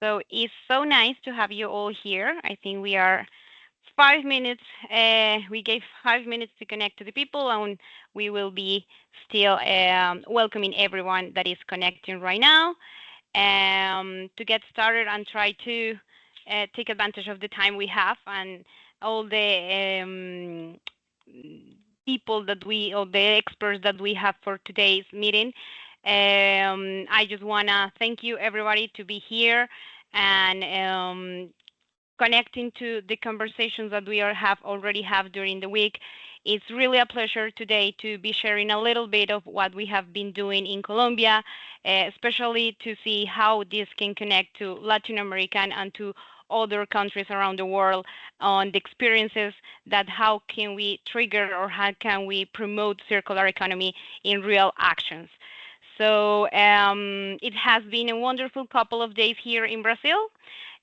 So it's so nice to have you all here. I think we are 5 minutes. We gave 5 minutes to connect to the people, and we will be still welcoming everyone that is connecting right now to get started and try to take advantage of the time we have and all the people that or the experts that we have for today's meeting. I just want to thank you, everybody, to be here and connecting to the conversations that we have already have during the week. It's really a pleasure today to be sharing a little bit of what we have been doing in Colombia, especially to see how this can connect to Latin American and to other countries around the world on the experiences that how can we trigger or how can we promote circular economy in real actions. So it has been a wonderful couple of days here in Brazil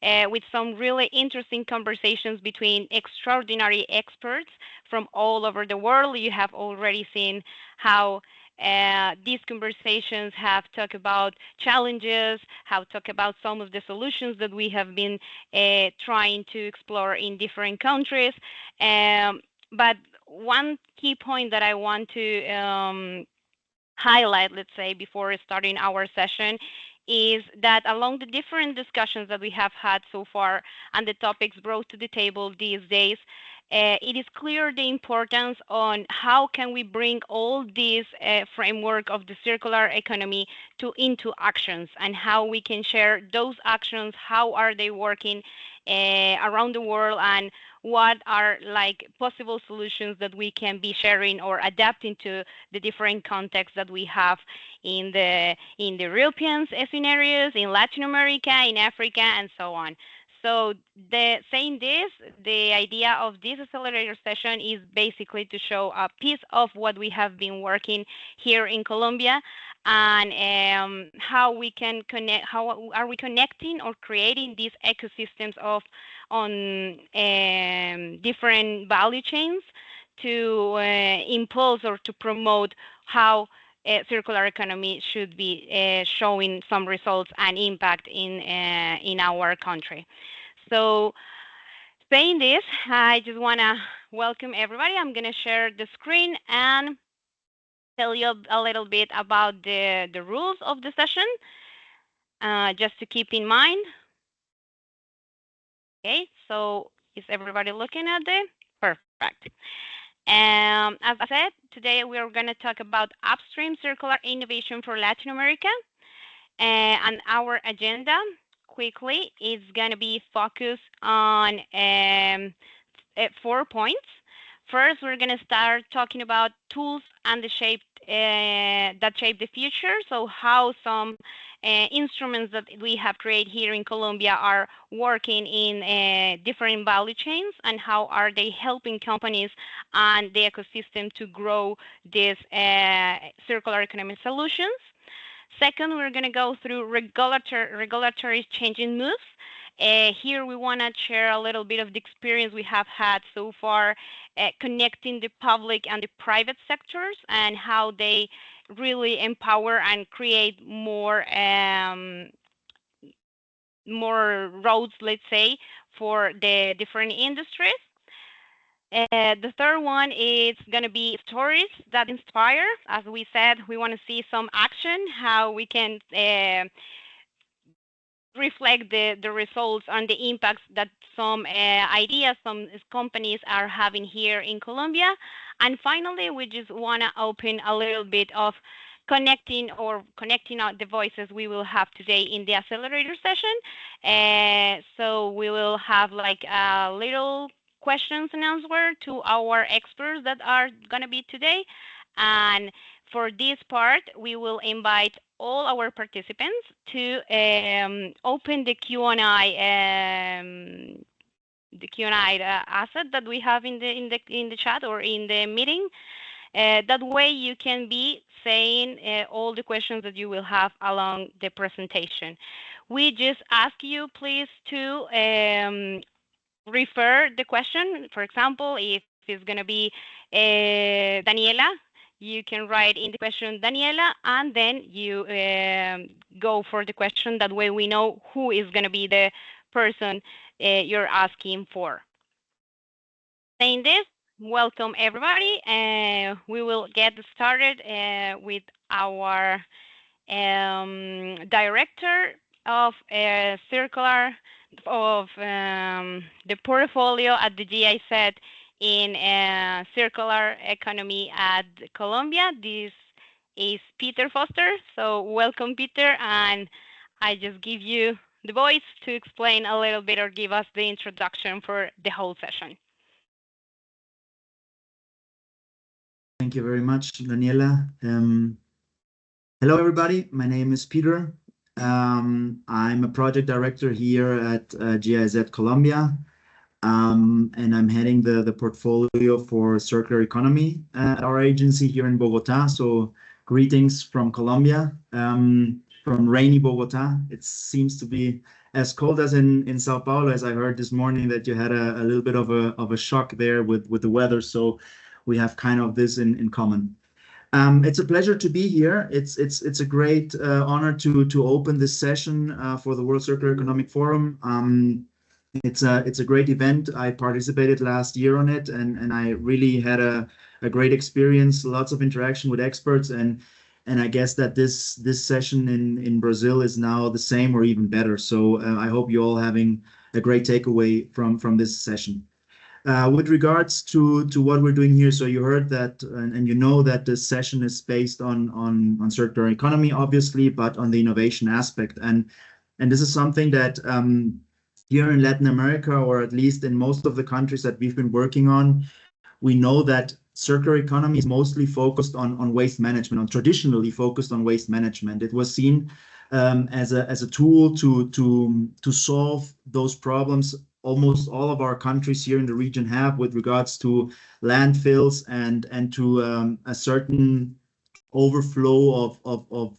with some really interesting conversations between extraordinary experts from all over the world. You have already seen how these conversations have talked about challenges, have talked about some of the solutions that we have been trying to explore in different countries. But one key point that I want to highlight, let's say, before starting our session is that along the different discussions that we have had so far and the topics brought to the table these days, it is clear the importance on how can we bring all this framework of the circular economy into actions and how we can share those actions, how are they working around the world, and what are like possible solutions that we can be sharing or adapting to the different contexts that we have in the European scenarios, in Latin America, in Africa, and so on. So saying this, the idea of this accelerator session is basically to show a piece of what we have been working here in Colombia and how we can connect, how are we connecting or creating these ecosystems of on different value chains to impulse or to promote how circular economy should be showing some results and impact in our country. So saying this, I just want to welcome everybody. I'm going to share the screen and tell you a little bit about the rules of the session, just to keep in mind. Okay, so is everybody looking at it? Perfect. As I said, today we are going to talk about upstream circular innovation for Latin America. And our agenda, quickly, is going to be focused on 4 points. First, we're going to start talking about tools and the shape that shape the future. So how some instruments that we have created here in Colombia are working in different value chains and how are they helping companies and the ecosystem to grow these circular economic solutions. Second, we're going to go through regulatory changing moves. Here we want to share a little bit of the experience we have had so far connecting the public and the private sectors and how they really empower and create more roads, let's say, for the different industries. The third one is going to be stories that inspire. As we said, we want to see some action, how we can reflect the results and the impacts that some ideas, some companies are having here in Colombia. And finally, we just want to open a little bit of connecting out the voices we will have today in the accelerator session. So we will have like a little questions and answer to our experts that are going to be today. And for this part, we will invite all our participants to open the Q&A asset that we have in the chat or in the meeting. That way you can be saying all the questions that you will have along the presentation. We just ask you please to refer the question. For example, if it's going to be Daniela, you can write in the question Daniela, and then you go for the question. That way we know who is going to be the person you're asking for. Saying this, welcome everybody. We will get started with our director of circular of the portfolio at the GIZ in circular economy at Colombia. This is Peter Foster. So welcome, Peter, and I just give you the voice to explain a little bit or give us the introduction for the whole session. Thank you very much, Daniela. Hello, everybody. My name is Peter. I'm a project director here at GIZ Colombia, and I'm heading the portfolio for circular economy at our agency here in Bogota. So greetings from Colombia, from rainy Bogota. It seems to be as cold as in Sao Paulo, as I heard this morning that you had a little bit of a shock there with the weather. So we have kind of this in common. It's a pleasure to be here. It's a great honor to open this session for the World Circular Economic Forum. It's a great event. I participated last year on it, and I really had a great experience. Lots of interaction with experts, and I guess that this session in Brazil is now the same or even better. So I hope you're all having a great takeaway from this session. With regards to what we're doing here, so you heard that, and you know that this session is based on circular economy, obviously, but on the innovation aspect. And this is something that here in Latin America, or at least in most of the countries that we've been working on, we know that circular economy is mostly focused on waste management, traditionally focused on waste management. It was seen as a tool to solve those problems almost all of our countries here in the region have with regards to landfills and to a certain overflow of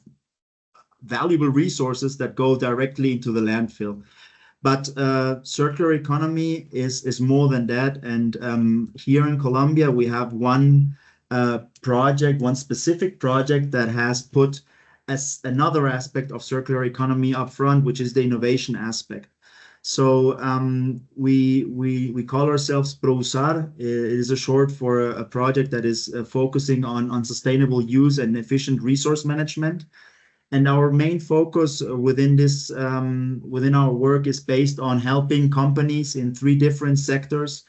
valuable resources that go directly into the landfill. But circular economy is more than that. And here in Colombia, we have one specific project that has put as another aspect of circular economy up front, which is the innovation aspect. So we call ourselves ProUSAR. It is a short for a project that is focusing on sustainable use and efficient resource management. And our main focus within this within our work is based on helping companies in 3 different sectors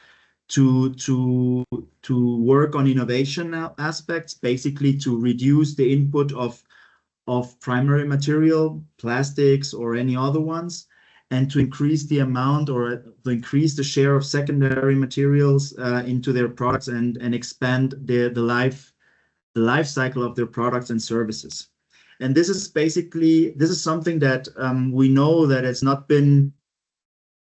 to work on innovation aspects, basically to reduce the input of primary material, plastics or any other ones, and to increase the amount or to increase the share of secondary materials into their products and expand the life cycle of their products and services. And this is something that we know that it's not been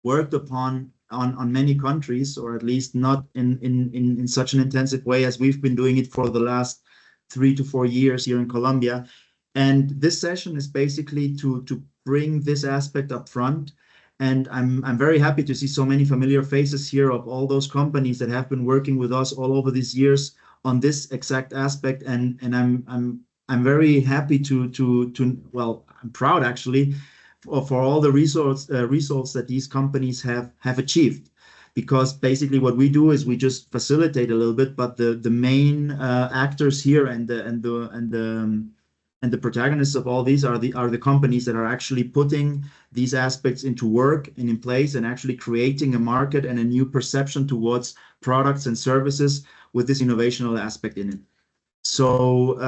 worked upon on many countries, or at least not in such an intensive way as we've been doing it for the last 3 to 4 years here in Colombia. And this session is basically to bring this aspect up front. And I'm very happy to see so many familiar faces here of all those companies that have been working with us all over these years on this exact aspect. And I'm very happy well, I'm proud actually for all the results that these companies have achieved, because basically what we do is we just facilitate a little bit, but the main actors here and the protagonists of all these are the companies that are actually putting these aspects into work and in place and actually creating a market and a new perception towards products and services with this innovational aspect in it. So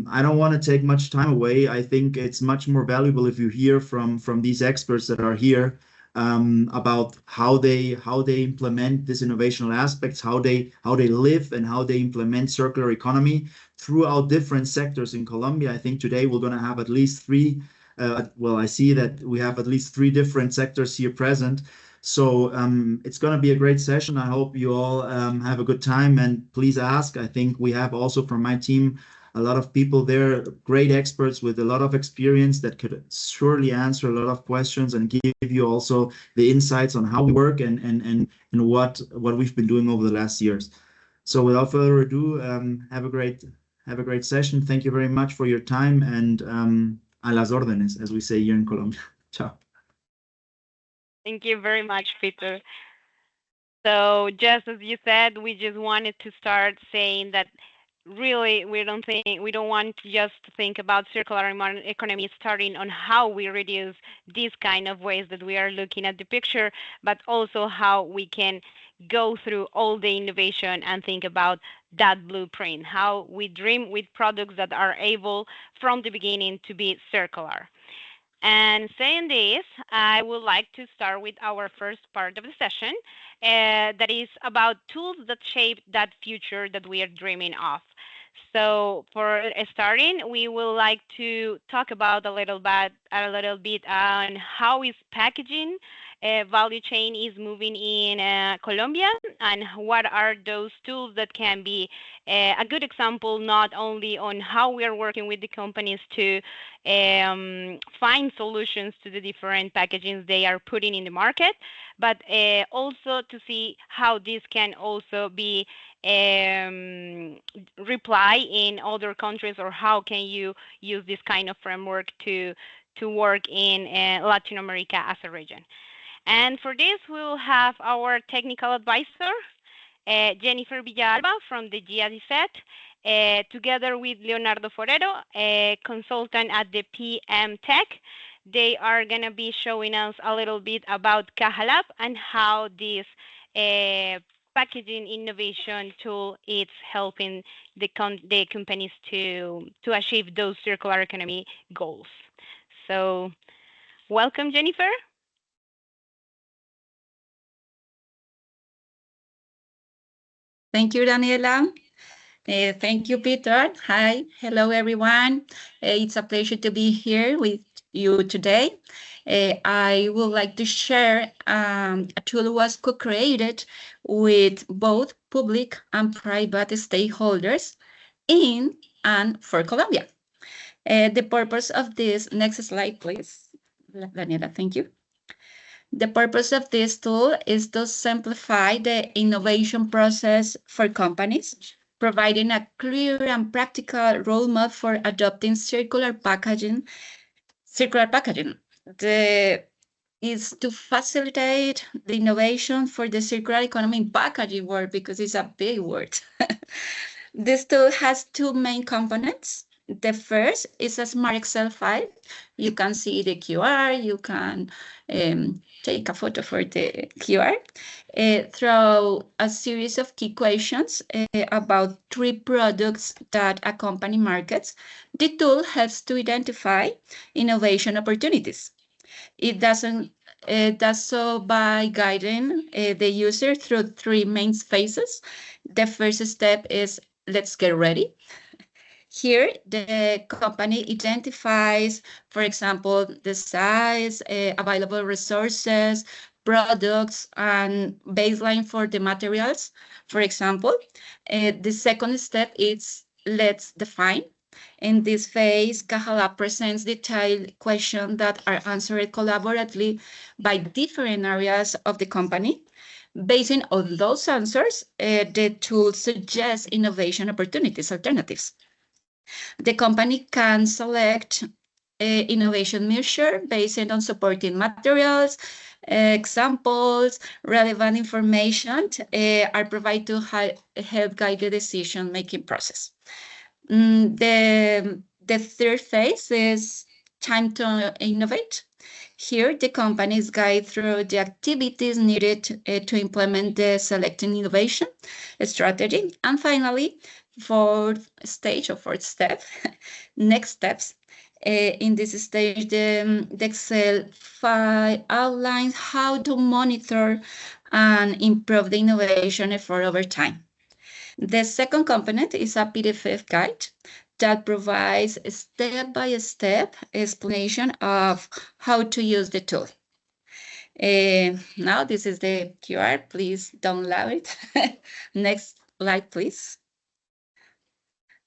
I don't want to take much time away. I think it's much more valuable if you hear from these experts that are here about how they implement these innovational aspects, how they live and how they implement circular economy throughout different sectors in Colombia. I think today we're going to have at least 3. I see that we have at least 3 different sectors here present. So it's going to be a great session. I hope you all have a good time, and please ask. I think we have also from my team a lot of people there, great experts with a lot of experience that could surely answer a lot of questions and give you also the insights on how we work and what we've been doing over the last years. So without further ado, have a Have a great session. Thank you very much for your time, and a las órdenes, as we say here in Colombia. Ciao. Thank you very much, Peter. So just as you said, we just wanted to start saying that really we don't want to just think about circular economy starting on how we reduce these kind of ways that we are looking at the picture, but also how we can go through all the innovation and think about that blueprint, how we dream with products that are able from the beginning to be circular. And saying this, I would like to start with our first part of the session, that is about tools that shape that future that we are dreaming of. So for starting, we would like to talk about a little bit on how is packaging value chain is moving in Colombia, and what are those tools that can be a good example not only on how we are working with the companies to find solutions to the different packagings they are putting in the market, but also to see how this can also be reply in other countries, or how can you use this kind of framework to work in Latin America as a region. And for this, we'll have our technical advisor, Jennifer Villalba from the GIZ, together with Leonardo Forero, a consultant at the PM Tech. They are going to be showing us a little bit about Caja Lab and how this packaging innovation tool is helping the companies to achieve those circular economy goals. So welcome, Jennifer. Thank you, Daniela. Thank you, Peter. Hi, hello, everyone. It's a pleasure to be here with you today. I would like to share a tool that was co-created with both public and private stakeholders in and for Colombia. The purpose of this, next slide, please. Daniela, thank you. The purpose of this tool is to simplify the innovation process for companies, providing a clear and practical roadmap for adopting circular packaging. Is to facilitate the innovation for the circular economy in packaging world, because it's a big word. This tool has two main components. The first is a smart Excel file. You can see the QR, you can take a photo for the QR, through a series of key questions about 3 products that a company markets. The tool helps to identify innovation opportunities. It does so by guiding the user through 3 main phases. The first step is let's get ready. Here, the company identifies, for example, the size, available resources, products, and baseline for the materials, for example. The second step is let's define. In this phase, Caja Lab presents detailed questions that are answered collaboratively by different areas of the company. Based on those answers, the tool suggests innovation opportunities, alternatives. The company can select innovation measure based on supporting materials, examples, relevant information are provided to help guide the decision-making process. The third phase is time to innovate. Here, the companies guide through the activities needed to implement the selected innovation strategy. And finally, fourth step, next steps. In this stage, the Excel file outlines how to monitor and improve the innovation effort over time. The second component is a PDF guide that provides a step-by-step explanation of how to use the tool. Now, this is the QR. Please download it. Next slide, please.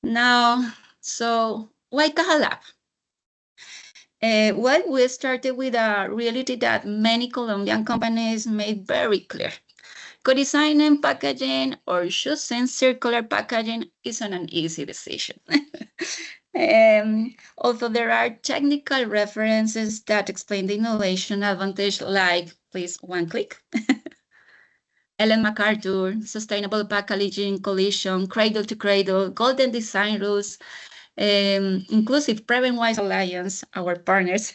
Now, so why Caja Lab? Well, we started with a reality that many Colombian companies made very clear. Co-designing packaging or choosing circular packaging isn't an easy decision. Although there are technical references that explain the innovation advantage, like, please, one click. Ellen MacArthur, Sustainable Packaging Coalition, Cradle to Cradle, Golden Design Rules, Inclusive Prevent-Wise Alliance, our partners.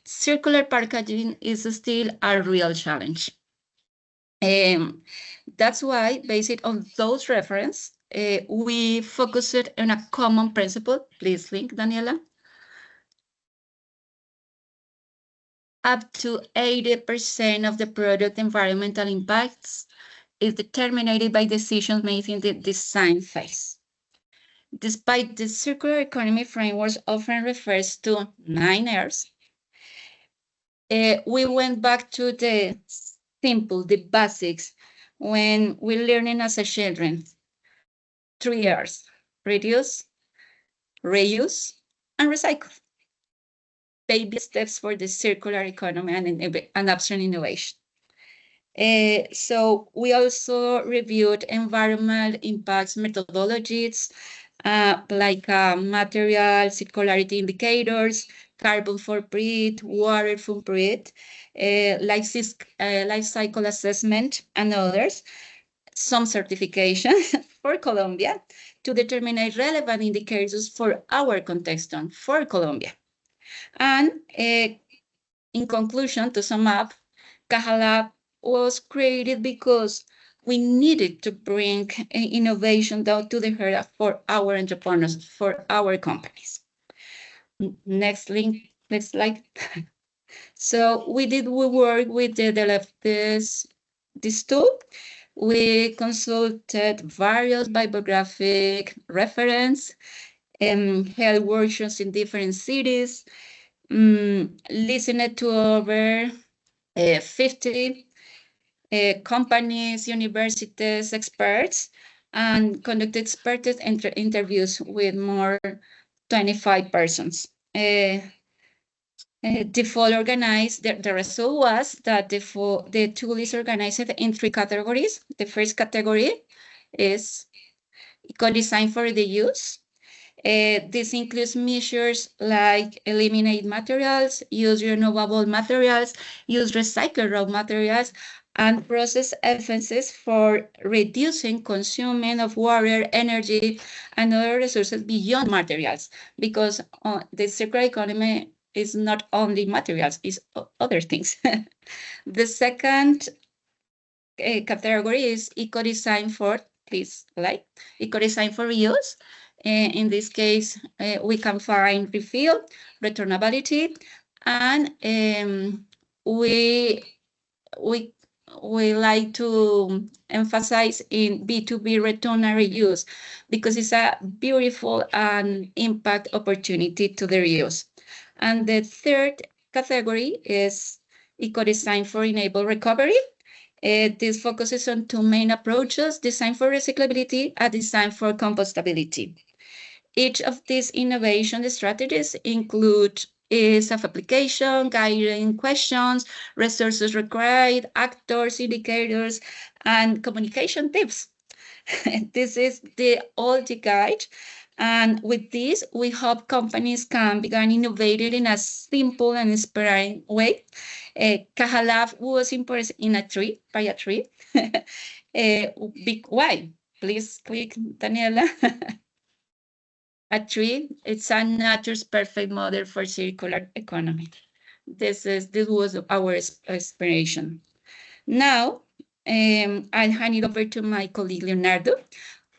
Circular packaging is still a real challenge. That's why, based on those references, we focused on a common principle. Please link, Daniela. Up to 80% of the product environmental impacts is determined by decisions made in the design phase. Despite the circular economy framework often refers to 9 R's, we went back to the simple, the basics, when we're learning as a children. 3 R's: reduce, reuse, and recycle. Baby steps for the circular economy and upstream innovation. So we also reviewed environmental impacts methodologies, like material circularity indicators, carbon footprint, water footprint, life cycle assessment, and others. Some certification for Colombia to determine relevant indicators for our context for Colombia. And in conclusion, to sum up, Caja Lab was created because we needed to bring innovation down to the heart for our entrepreneurs, for our companies. Next link, next slide. So we work with this tool. We consulted various bibliographic reference, held workshops in different cities, listened to over 50 companies, universities, experts, and conducted expert interviews with more 25 persons. The fall organized, the result was that the tool is organized in 3 categories. The first category is eco-design for the use. This includes measures like eliminate materials, use renewable materials, use recycled raw materials, and process efficiencies for reducing consuming of water, energy, and other resources beyond materials, because the circular economy is not only materials, it's other things. The second category is eco-design for, please, like, eco-design for reuse. In this case, we can find refill, returnability, and we like to emphasize in B2B return and reuse, because it's a beautiful and impact opportunity to the reuse. And the third category is eco-design for enable recovery. This focuses on 2 main approaches: design for recyclability and design for compostability. Each of these innovation strategies include ease of application, guiding questions, resources required, actors, indicators, and communication tips. This is the guide. And with this, we hope companies can begin innovating in a simple and inspiring way. Caja Lab was impressed by a tree. Why? Please click, Daniela. A tree, it's a nature's perfect model for circular economy. This was our inspiration. Now, I'll hand it over to my colleague Leonardo,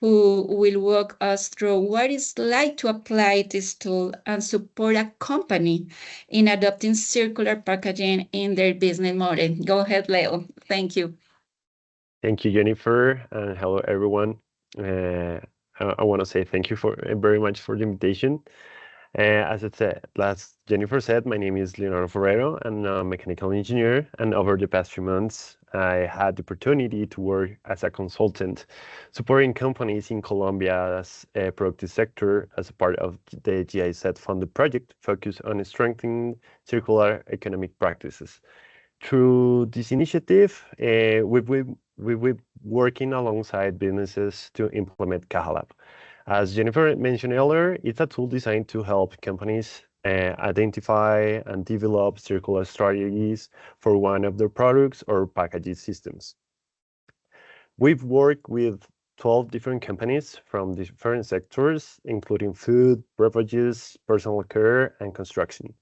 who will walk us through what it's like to apply this tool and support a company in adopting circular packaging in their business model. Go ahead, Leo. Thank you. Thank you, Jennifer, and hello, everyone. I want to say thank you very much for the invitation. As Jennifer said, my name is Leonardo Ferrero, and I'm a mechanical engineer. And over the past few months, I had the opportunity to work as a consultant, supporting companies in Colombia's productive sector as a part of the GIZ funded project focused on strengthening circular economic practices. Through this initiative, we've we were working alongside businesses to implement Cajalab. As Jennifer mentioned earlier, it's a tool designed to help companies identify and develop circular strategies for one of their products or packaging systems. We've worked with 12 different companies from different sectors, including food, beverages, personal care, and construction.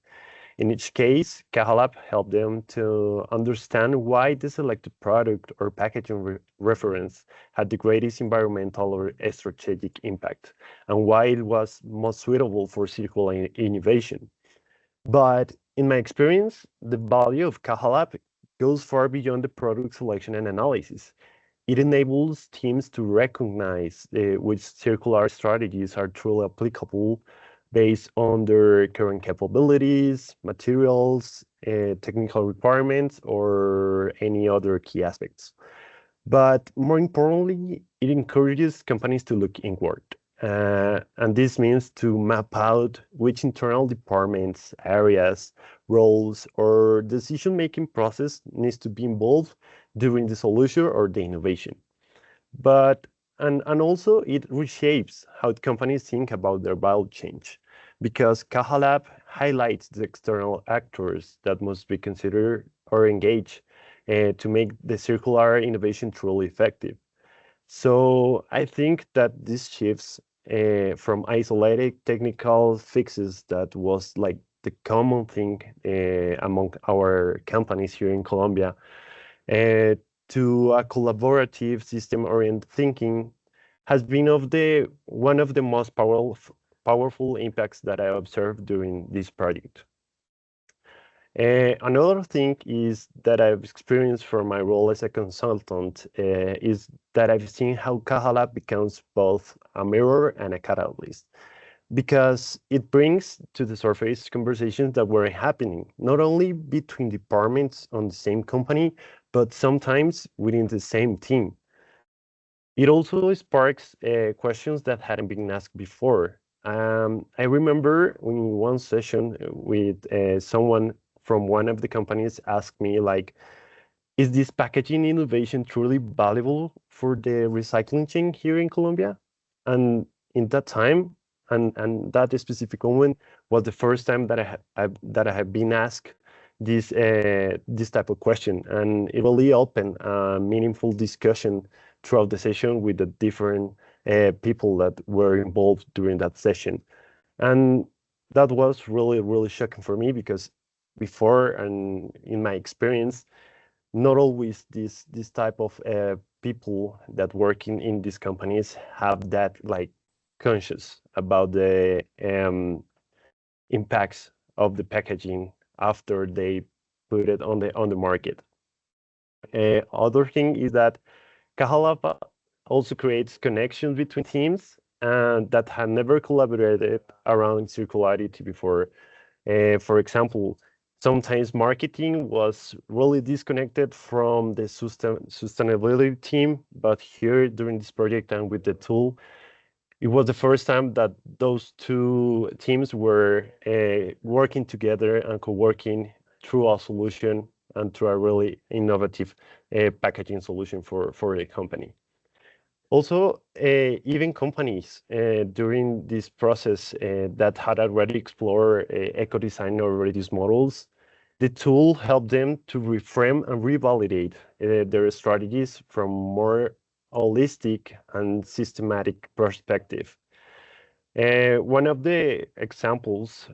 In each case, Cajalab helped them to understand why the selected product or packaging reference had the greatest environmental or strategic impact, and why it was most suitable for circular innovation. But in my experience, the value of Cajalab goes far beyond the product selection and analysis. It enables teams to recognize which circular strategies are truly applicable based on their current capabilities, materials, technical requirements, or any other key aspects. But more importantly, it encourages companies to look inward. And this means to map out which internal departments, areas, roles, or decision-making process needs to be involved during the solution or the innovation. But and also it reshapes how companies think about their value chain, because Cajalab highlights the external actors that must be considered or engaged to make the circular innovation truly effective. So I think that this shifts from isolated technical fixes that was like the common thing among our companies here in Colombia to a collaborative system-oriented thinking has been one of the most powerful impacts that I observed during this project. Another thing is that I've experienced from my role as a consultant is that I've seen how Cajalab becomes both a mirror and a catalyst, because it brings to the surface conversations that were happening not only between departments on the same company, but sometimes within the same team. It also sparks questions that hadn't been asked before. I remember in one session with someone from one of the companies asked me, like, is this packaging innovation truly valuable for the recycling chain here in Colombia? And in that time, and that specific moment was the first time that I have been asked this type of question, and it really opened a meaningful discussion throughout the session with the different people that were involved during that session. And that was really shocking for me, because before and in my experience, not always this type of people that work in these companies have that like conscious about the impacts of the packaging after they put it on the market. Other thing is that Cajalab also creates connections between teams and that had never collaborated around circularity before. For example, sometimes marketing was really disconnected from the sustainability team, but here during this project and with the tool, it was the first time that those two teams were working together and co-working through a solution and through a really innovative packaging solution for the company. Also, even companies during this process that had already explored eco-design or reduce models, the tool helped them to reframe and revalidate their strategies from more holistic and systematic perspective. One of the examples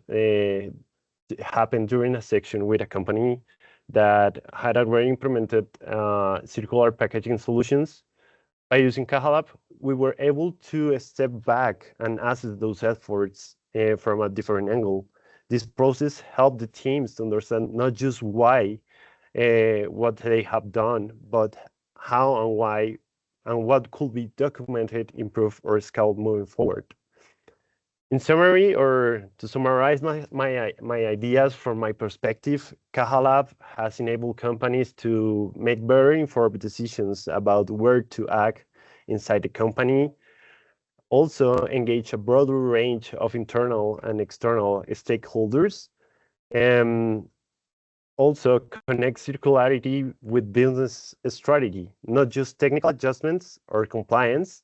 happened during a section with a company that had already implemented circular packaging solutions. By using Cajalab, we were able to step back and assess those efforts from a different angle. This process helped the teams to understand not just why what they have done, but how and why, and what could be documented, improved, or scaled moving forward. In summary, or to summarize my ideas from my perspective, Cajalab has enabled companies to make better informed decisions about where to act inside the company, also engage a broader range of internal and external stakeholders, also connect circularity with business strategy, not just technical adjustments or compliance.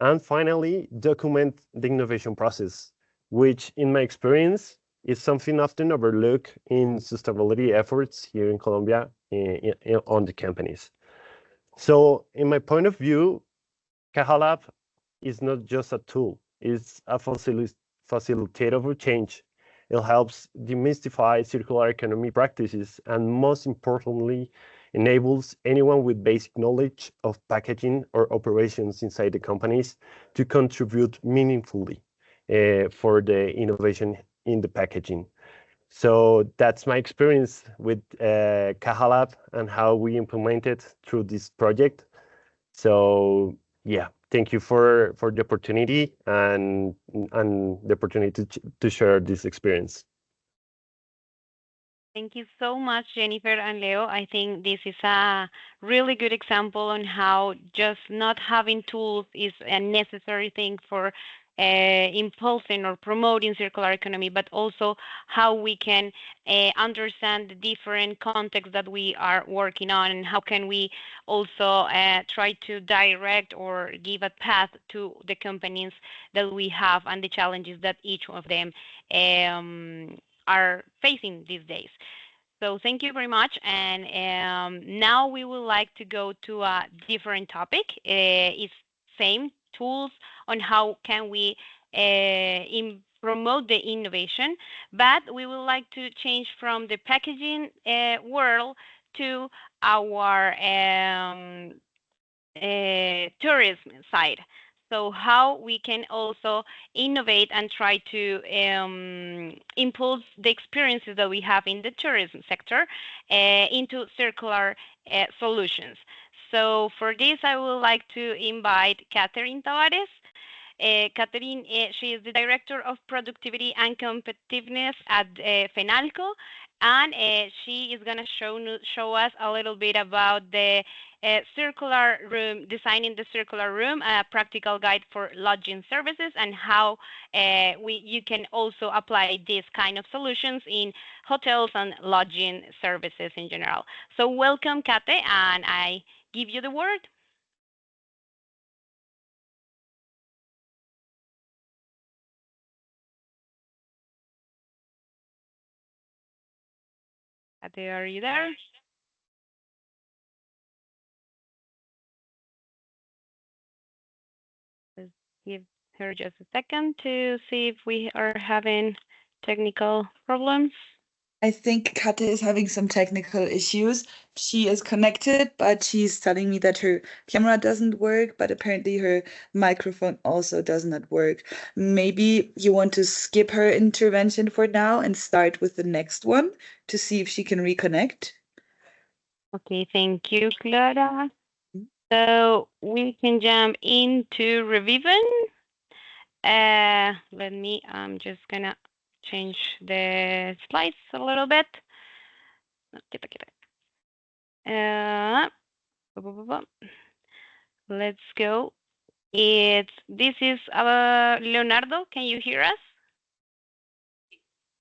And finally, document the innovation process, which in my experience is something often overlooked in sustainability efforts here in Colombia on the companies. So in my point of view, Caja is not just a tool, it's a facilitator for change. It helps demystify circular economy practices and most importantly, enables anyone with basic knowledge of packaging or operations inside the companies to contribute meaningfully for the innovation in the packaging. So that's my experience with Caja and how we implement it through this project. So yeah, thank you for the opportunity and the opportunity to share this experience. Thank you so much, Jennifer and Leo. I think this is a really good example on how just not having tools is a necessary thing for impulsing or promoting circular economy, but also how we can understand the different contexts that we are working on and how can we also try to direct or give a path to the companies that we have and the challenges that each of them are facing these days. So thank you very much. And now we would like to go to a different topic. It's same tools on how can we promote the innovation, but we would like to change from the packaging world to our tourism side. So how we can also innovate and try to impulse the experiences that we have in the tourism sector into circular solutions. So for this, I would like to invite Catherine Tavares. Catherine, she is the Director of Productivity and Competitiveness at FENALCO, and she is going to show us a little bit about the circular room, designing the circular room, a practical guide for lodging services, and how you can also apply these kind of solutions in hotels and lodging services in general. So welcome, Kate, and I give you the word. Kate, are you there? Let's give her just a second to see if we are having technical problems. I think Kate is having some technical issues. She is connected, but she's telling me that her camera doesn't work, but apparently her microphone also does not work. Maybe you want to skip her intervention for now and start with the next one to see if she can reconnect. Okay, thank you, Clara. So we can jump into Reviven. I'm just gonna change the slides a little bit. Let's go. This is Leonardo. Can you hear us?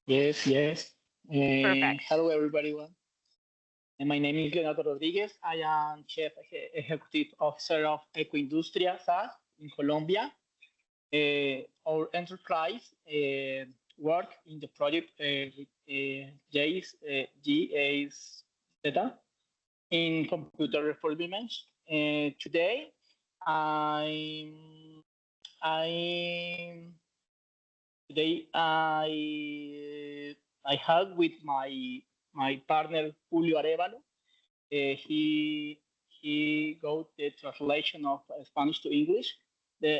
Yes. Perfect. Hello, everybody. And my name is Leonardo Rodriguez. I am Chief Executive Officer of Ecoindustria SAS in Colombia. Our enterprise work in the project GAZ in computer refurbishment. Today, I have with my partner Julio Arevalo. He got the translation of Spanish to English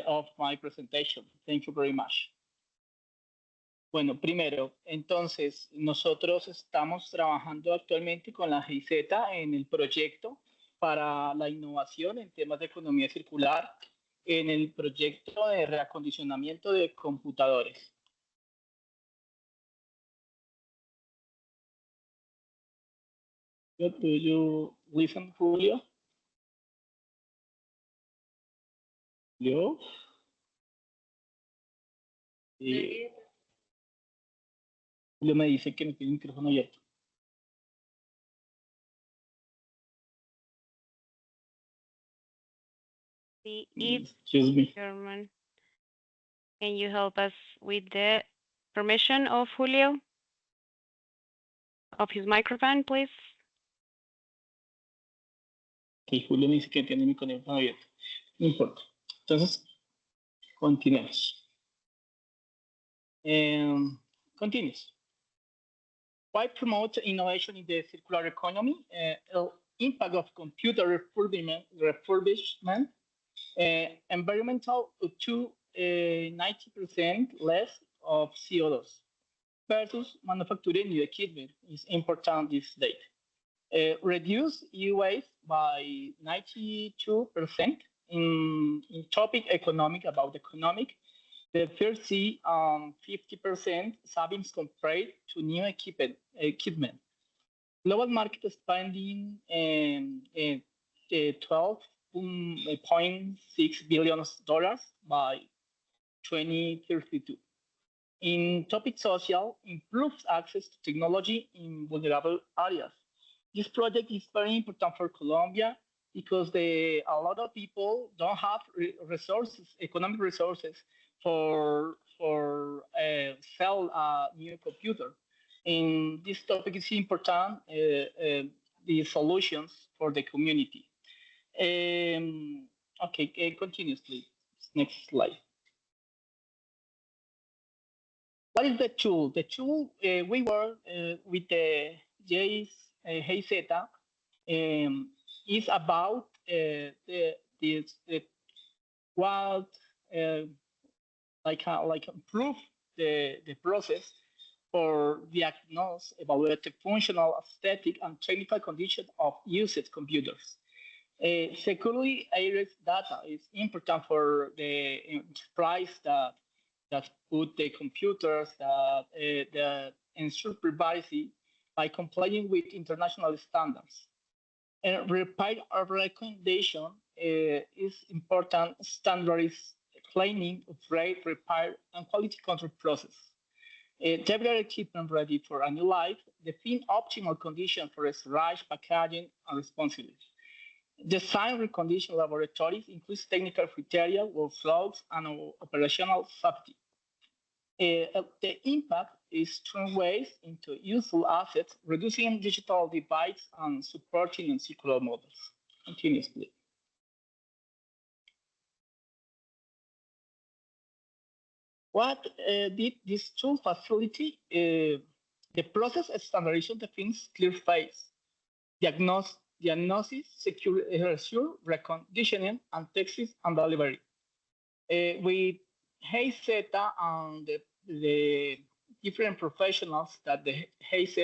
of my presentation. Thank you very much. Bueno, primero, entonces, nosotros estamos trabajando actualmente con la GIZ en el proyecto para la innovación en temas de economía circular, en el proyecto de reacondicionamiento de computadores. Do you listen, Julio? Julio? Julio me dice que no tiene el micrófono abierto. See if Excuse me. German. Can you help us with the permission of Julio? Of his microphone, please. Que Julio me dice que tiene mi conexión abierta. No importa. Entonces, continuemos. Continues. Why promote innovation in the circular economy? Impact of computer refurbishment, environmental to 90% less of CO2 versus manufacturing new equipment is important this date. Reduce e-waste by 92% in topic economic about economic. The first 50% savings compared to new equipment. Global market spending $12.6 billion by 2032. In topic social, improves access to technology in vulnerable areas. This project is very important for Colombia because a lot of people don't have resources, economic resources for sell a new computer. In this topic is important, the solutions for the community. Okay, continues, please. Next slide. What is the tool? The tool we work with the GIZ is about what like improve the process for diagnose, evaluate the functional, aesthetic, and technical condition of used computers. Securely, ARIS data is important for the enterprise that put the computers that ensure privacy by complying with international standards. And repair recommendation is important standards cleaning, upgrade, repair, and quality control process. Temporary equipment ready for a new life, define optimal conditions for storage, packaging, and responsibility. Design recondition laboratories includes technical criteria, workflows, and operational safety. The impact is turn waste into useful assets, reducing digital divides and supporting and circular models. Continuously. What did this tool facilitate? The process standardization defines clear phase, diagnosis, secure, reconditioning, and texts and delivery. With GIZ and the different professionals that the GIZ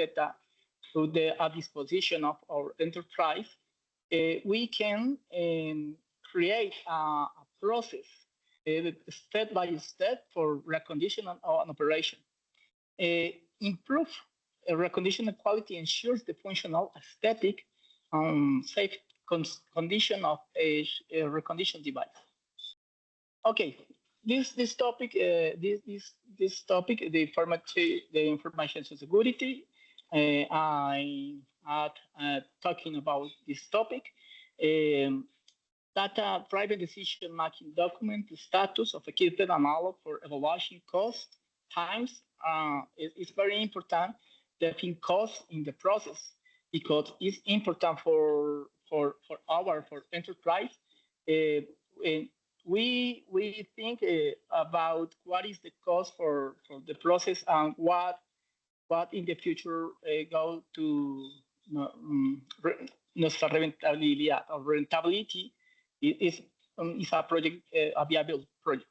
put at disposition of our enterprise, we can create a process step by step for reconditioning and operation. Improve reconditioning quality ensures the functional, aesthetic, and safe condition of a reconditioned device. Okay, this topic, this topic, the information security. I'm talking about this topic. Data driven decision making document, the status of equipment analog for evaluation cost, times. It's very important define cost in the process because it's important for enterprise. We think about what is the cost for the process and what in the future go to nuestra rentabilidad or rentability is a project, a viable project.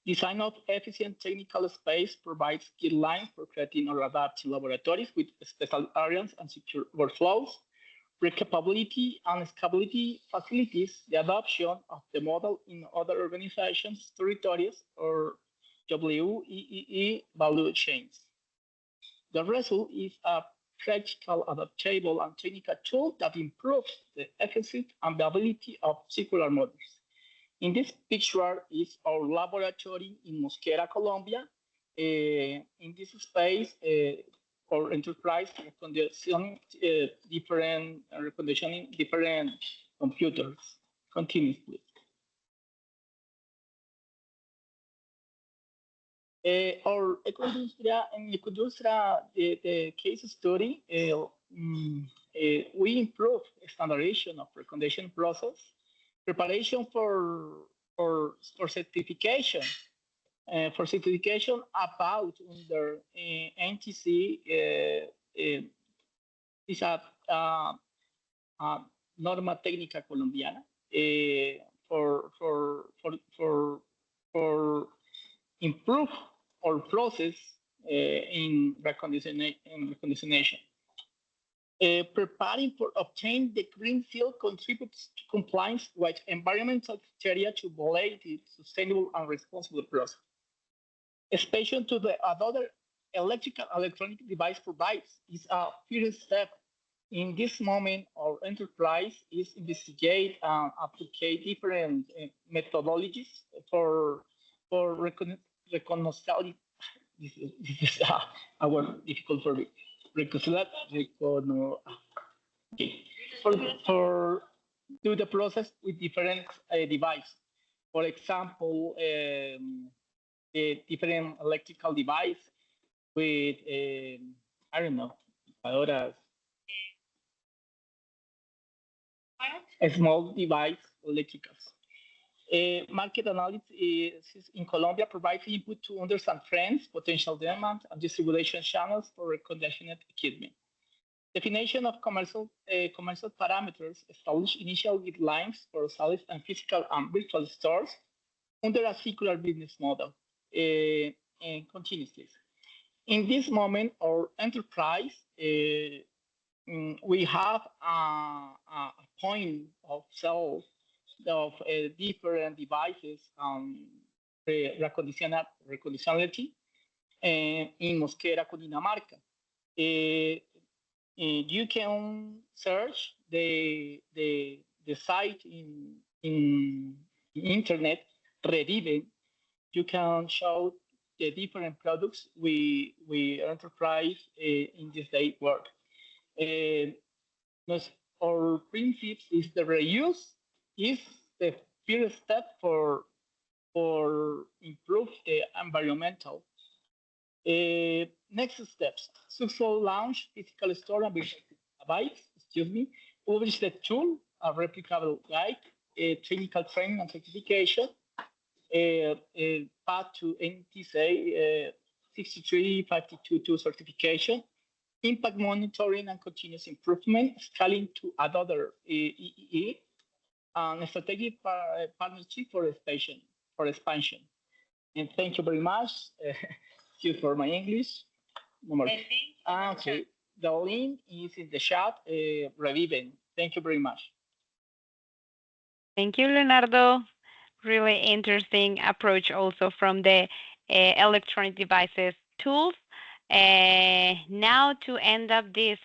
Design of efficient technical space provides guidelines for creating or adapting laboratories with special areas and secure workflows. Recapability and scalability facilities the adoption of the model in other organizations, territories, or WCEF value chains. The result is a practical, adaptable, and technical tool that improves the efficiency and viability of circular models. In this picture is our laboratory in Mosquera, Colombia. In this space, our enterprise reconditioning different computers. Continue, please. Our Ecoindustria, the case study, we improve standardization of recommendation process, preparation for certification, about under NTC is a norma técnica colombiana for improve our process in reconditionation. Preparing for obtain the green seal contributes to compliance with environmental criteria to violate the sustainable and responsible process. Especially to the other electronic device provides is a first step. In this moment, our enterprise is investigate and apply different methodologies for reconciliation. This is a word difficult for me. For do the process with different device. For example, the different electrical device with I don't know, a small device electricals. Market analysis in Colombia provides input to understand trends, potential demand, and distribution channels for reconditioned equipment. Definition of commercial parameters establish initial guidelines for sales and physical and virtual stores under a circular business model. And continues this. In this moment, our enterprise, we have a point of sale of different devices reconditionality in Mosquera, Cundinamarca. You can search the site in internet, Reviven. You can show the different products we enterprise in this day work. Our principles is the reuse is the first step for improve the environmental. Next steps: successful launch, physical store and virtual device. Publish the tool, a replicable guide, technical training and certification. Path to NTSA 63522 certification. Impact monitoring and continuous improvement, scaling to another EEE, and strategic partnership for expansion. And thank you very much. Excuse for my English. No more. Okay, the link is in the chat. Reviven. Thank you very much. Thank you, Leonardo. Really interesting approach also from the electronic devices tools. Now to end up this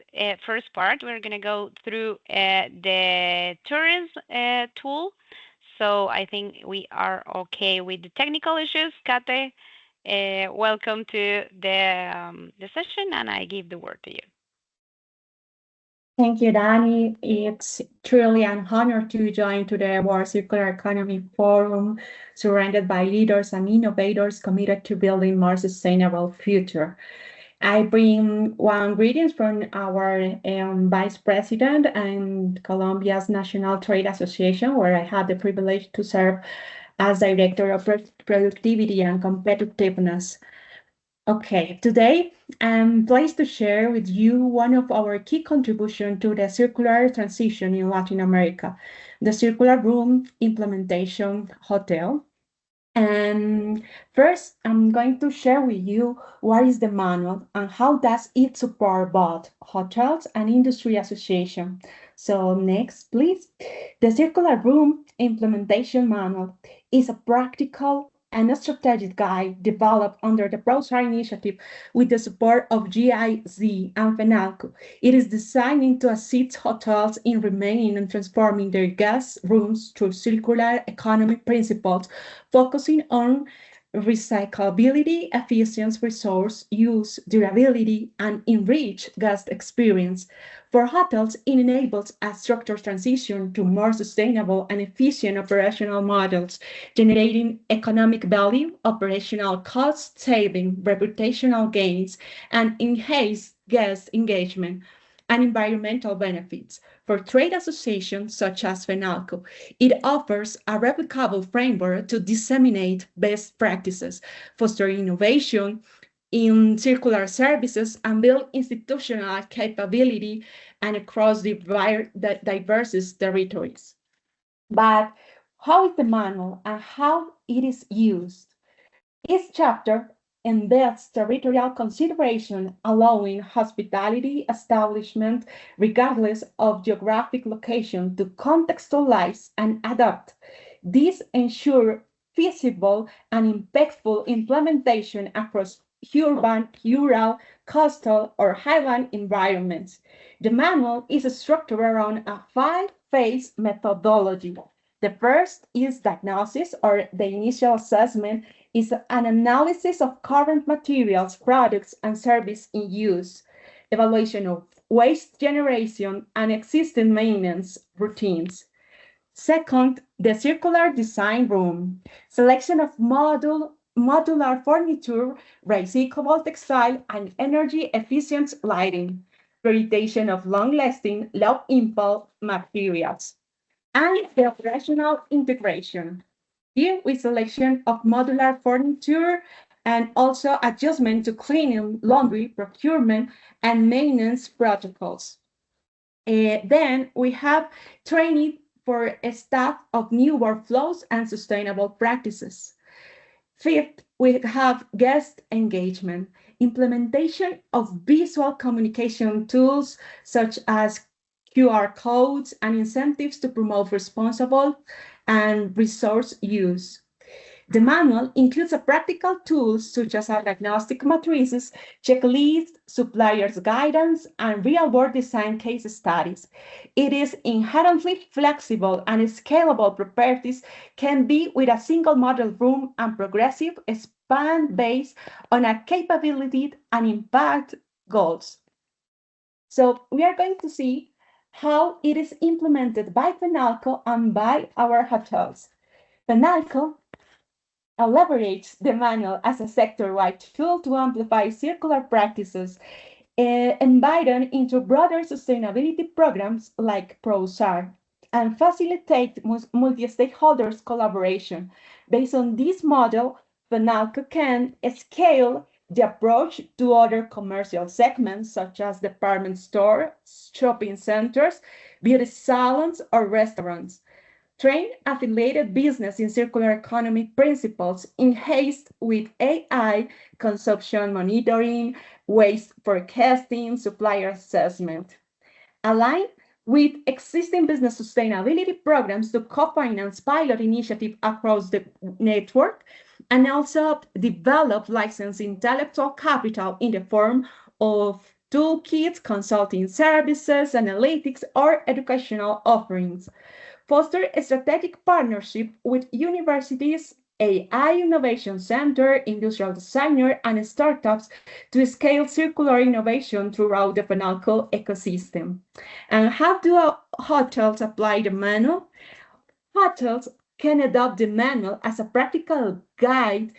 first part, we're going to go through the tourism tool. So I think we are okay with the technical issues. Kate, welcome to the session, and I give the word to you. Thank you, Dani. It's truly an honor to join to the World Circular Economy Forum, surrounded by leaders and innovators committed to building more sustainable future. I bring one greetings from our Vice President and Colombia's National Trade Association, where I had the privilege to serve as Director of Productivity and Competitiveness. Okay, today I'm pleased to share with you one of our key contributions to the circular transition in Latin America, the Circular Room Implementation Hotel. And first, I'm going to share with you what is the manual and how does it support both hotels and industry association. So next, please. The Circular Room Implementation Manual is a practical and a strategic guide developed under the ProUSAR initiative with the support of GIZ and FENALCO. It is designed to assist hotels in remaining and transforming their guest rooms through circular economy principles, focusing on recyclability, efficient resource use, durability, and enriched guest experience. For hotels, it enables a structured transition to more sustainable and efficient operational models, generating economic value, operational cost saving, reputational gains, and enhanced guest engagement and environmental benefits. For trade associations such as FENALCO, it offers a replicable framework to disseminate best practices, foster innovation in circular services, and build institutional capability and across the diverse territories. But how is the manual and how it is used? Each chapter embeds territorial consideration, allowing hospitality establishment, regardless of geographic location, to contextualize and adapt. These ensure feasible and impactful implementation across urban, rural, coastal, or highland environments. The manual is structured around a five-phase methodology. The first is diagnosis, or the initial assessment is an analysis of current materials, products, and service in use, evaluation of waste generation, and existing maintenance routines. Second, the circular design room, selection of modular furniture, recyclable textile, and energy-efficient lighting, prioritization of long-lasting, low-impact materials, and the operational integration. Here with selection of modular furniture and also adjustment to cleaning, laundry, procurement, and maintenance protocols. Then we have training for a staff of new workflows and sustainable practices. Fifth, we have guest engagement, implementation of visual communication tools such as QR codes and incentives to promote responsible and resource use. The manual includes a practical tools such as diagnostic matrices, checklists, suppliers guidance, and real-world design case studies. It is inherently flexible and scalable properties can be with a single model room and progressive span based on a capability and impact goals. So we are going to see how it is implemented by FENALCO and by our hotels. FENALCO elaborates the manual as a sector-wide tool to amplify circular practices embedded into broader sustainability programs like ProUSAR and facilitate multi-stakeholders collaboration. Based on this model, FENALCO can scale the approach to other commercial segments such as department stores, shopping centers, beauty salons, or restaurants. Train affiliated business in circular economy principles enhanced with AI, consumption monitoring, waste forecasting, supplier assessment. Align with existing business sustainability programs to co-finance pilot initiatives across the network, and also develop licensed intellectual capital in the form of toolkits, consulting services, analytics, or educational offerings. Foster a strategic partnership with universities, AI Innovation Center, industrial designer, and startups to scale circular innovation throughout the FENALCO ecosystem. And how do hotels apply the manual? Hotels can adopt the manual as a practical guide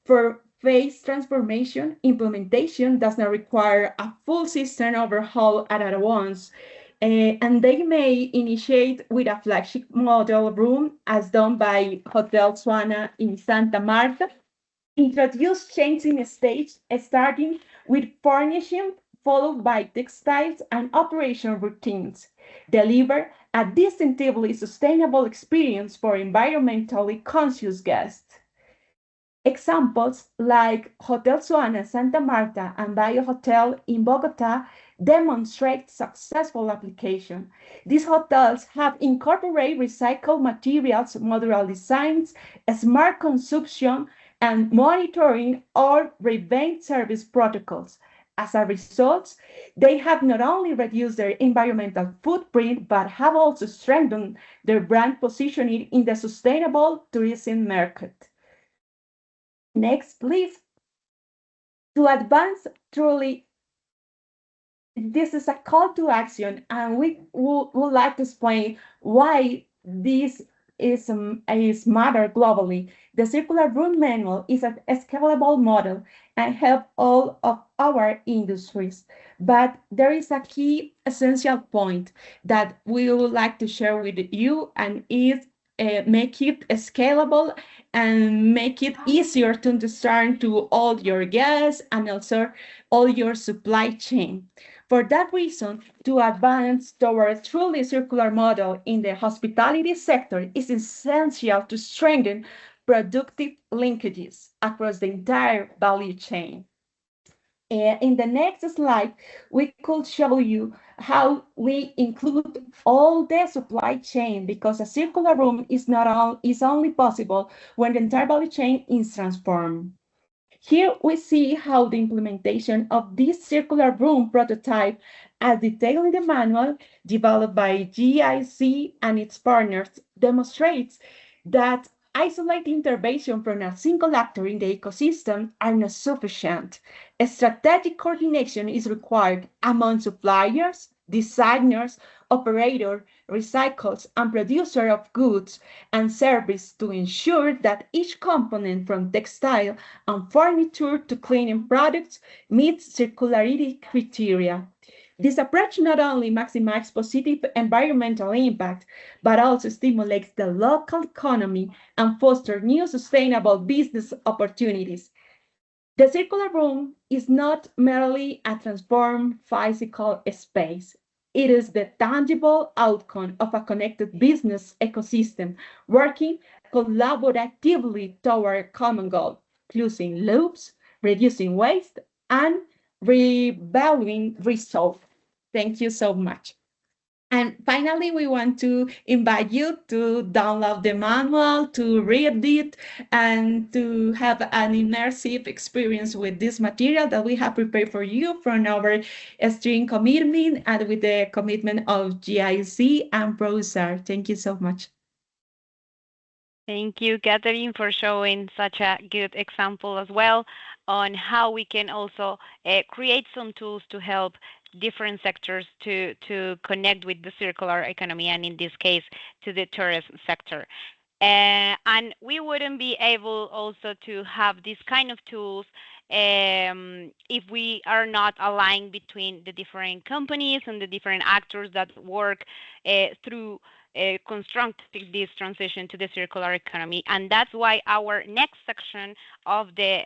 for phase transformation. Implementation does not require a full system overhaul at once. And they may initiate with a flagship model room, as done by Hotel Suana in Santa Marta. Introduce change in stage, starting with furnishing, followed by textiles and operation routines. Deliver a distinctively sustainable experience for environmentally conscious guests. Examples like Hotel Suana Santa Marta and Bio Hotel in Bogota demonstrate successful application. These hotels have incorporated recycled materials, modular designs, smart consumption, and monitoring or revamped service protocols. As a result, they have not only reduced their environmental footprint, but have also strengthened their brand positioning in the sustainable tourism market. Next, please. To advance truly, this is a call to action, and we would like to explain why this is matter globally. The Circular Room Manual is a scalable model and help all of our industries. But there is a key essential point that we would like to share with you, and is make it scalable and make it easier to understand to all your guests and also all your supply chain. For that reason, to advance toward a truly circular model in the hospitality sector is essential to strengthen productive linkages across the entire value chain. In the next slide, we could show you how we include all the supply chain, because a circular room is only possible when the entire value chain is transformed. Here we see how the implementation of this circular room prototype, as detailed in the manual developed by GIC and its partners, demonstrates that isolated intervention from a single actor in the ecosystem are not sufficient. A strategic coordination is required among suppliers, designers, operators, recyclers, and producers of goods and service to ensure that each component, from textile and furniture to cleaning products, meets circularity criteria. This approach not only maximizes positive environmental impact, but also stimulates the local economy and fosters new sustainable business opportunities. The circular room is not merely a transformed physical space. It is the tangible outcome of a connected business ecosystem working collaboratively toward a common goal, closing loops, reducing waste, and revaluing results. Thank you so much. And finally, we want to invite you to download the manual, to read it, and to have an immersive experience with this material that we have prepared for you from our stream commitment and with the commitment of GIC and ProUSAR. Thank you so much. Thank you, Catherine, for showing such a good example as well on how we can also create some tools to help different sectors to connect with the circular economy, and in this case, to the tourism sector. And we wouldn't be able also to have these kind of tools if we are not aligned between the different companies and the different actors that work through constructing this transition to the circular economy. And that's why our next section of this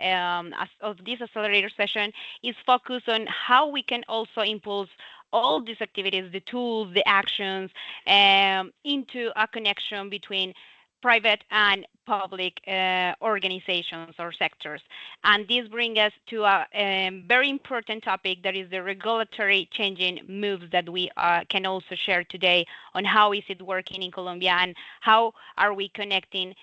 accelerator session is focused on how we can also impulse all these activities, the tools, the actions, into a connection between private and public organizations or sectors. And this brings us to a very important topic, that is the regulatory changing moves that we can also share today on how is it working in Colombia and how are we connecting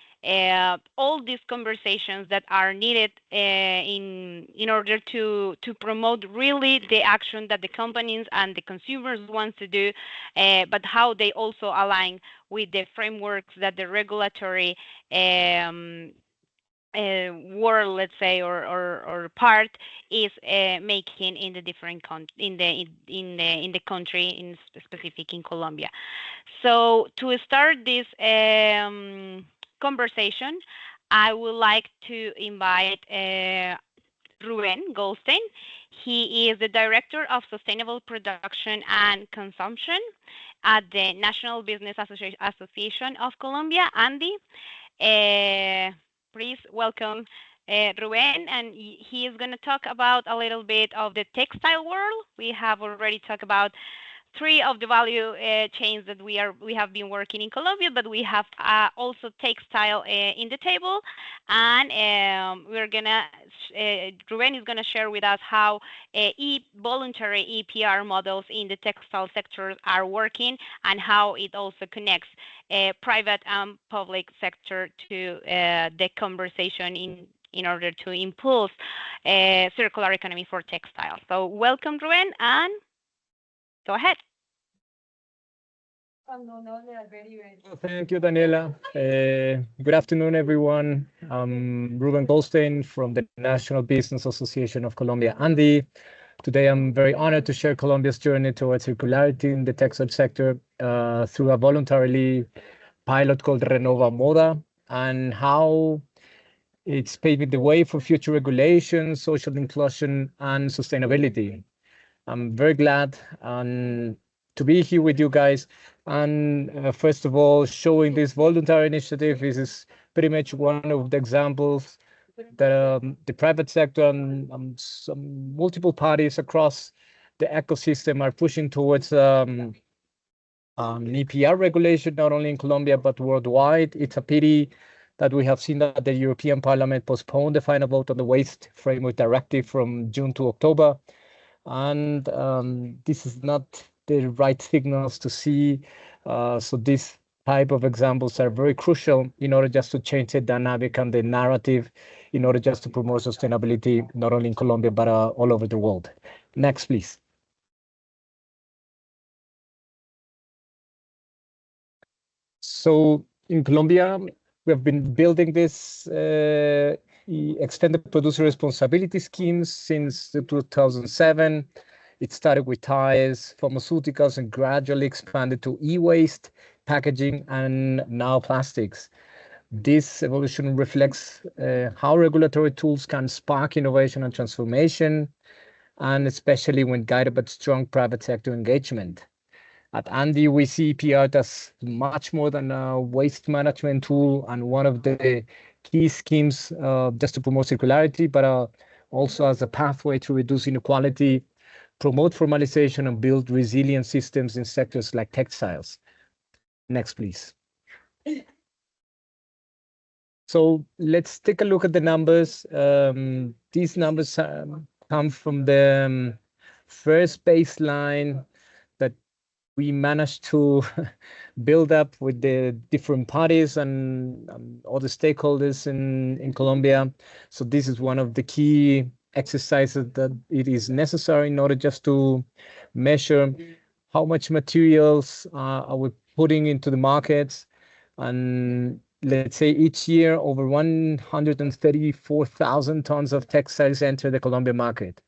all these conversations that are needed in order to promote really the action that the companies and the consumers want to do, but how they also align with the frameworks that the regulatory world, let's say, or part is making in the different in the country, in specific in Colombia. So to start this conversation, I would like to invite Ruben Goldstein. He is the Director of Sustainable Production and Consumption at the National Business Association of Colombia, ANDI. Please welcome Ruben, and he is going to talk about a little bit of the textile world. We have already talked about three of the value chains that we have been working in Colombia, but we have also textile in the table, and Ruben is gonna share with us how voluntary EPR models in the textile sector are working, and how it also connects private and public sector to the conversation in order to impulse circular economy for textiles. So welcome, Ruben, and go ahead. Thank you, Daniela. Good afternoon, everyone. I'm Ruben Goldstein from the National Business Association of Colombia, ANDI. Today, I'm very honored to share Colombia's journey towards circularity in the textile sector through a voluntary pilot called Renova Moda, and how it's paving the way for future regulations, social inclusion, and sustainability. I'm very glad to be here with you guys. And first of all, showing this voluntary initiative is pretty much one of the examples that the private sector and some multiple parties across the ecosystem are pushing towards EPR regulation, not only in Colombia, but worldwide. It's a pity that we have seen that the European Parliament postponed the final vote on the Waste Framework Directive from June to October. And this is not the right signals to see. So these type of examples are very crucial in order just to change the dynamic and the narrative, in order just to promote sustainability, not only in Colombia, but all over the world. Next, please. So in Colombia, we have been building this extended producer responsibility schemes since 2007. It started with tires, pharmaceuticals, and gradually expanded to e-waste, packaging, and now plastics. This evolution reflects how regulatory tools can spark innovation and transformation, and especially when guided by strong private sector engagement. At Andy, we see EPR as much more than a waste management tool and one of the key schemes just to promote circularity, but also as a pathway to reduce inequality, promote formalization, and build resilient systems in sectors like textiles. Next, please. So let's take a look at the numbers. These numbers come from the first baseline that we managed to build up with the different parties and all the stakeholders in Colombia. So this is one of the key exercises that it is necessary in order just to measure how much materials are we putting into the markets. And let's say each year over 134,000 tons of textiles enter the Colombian market,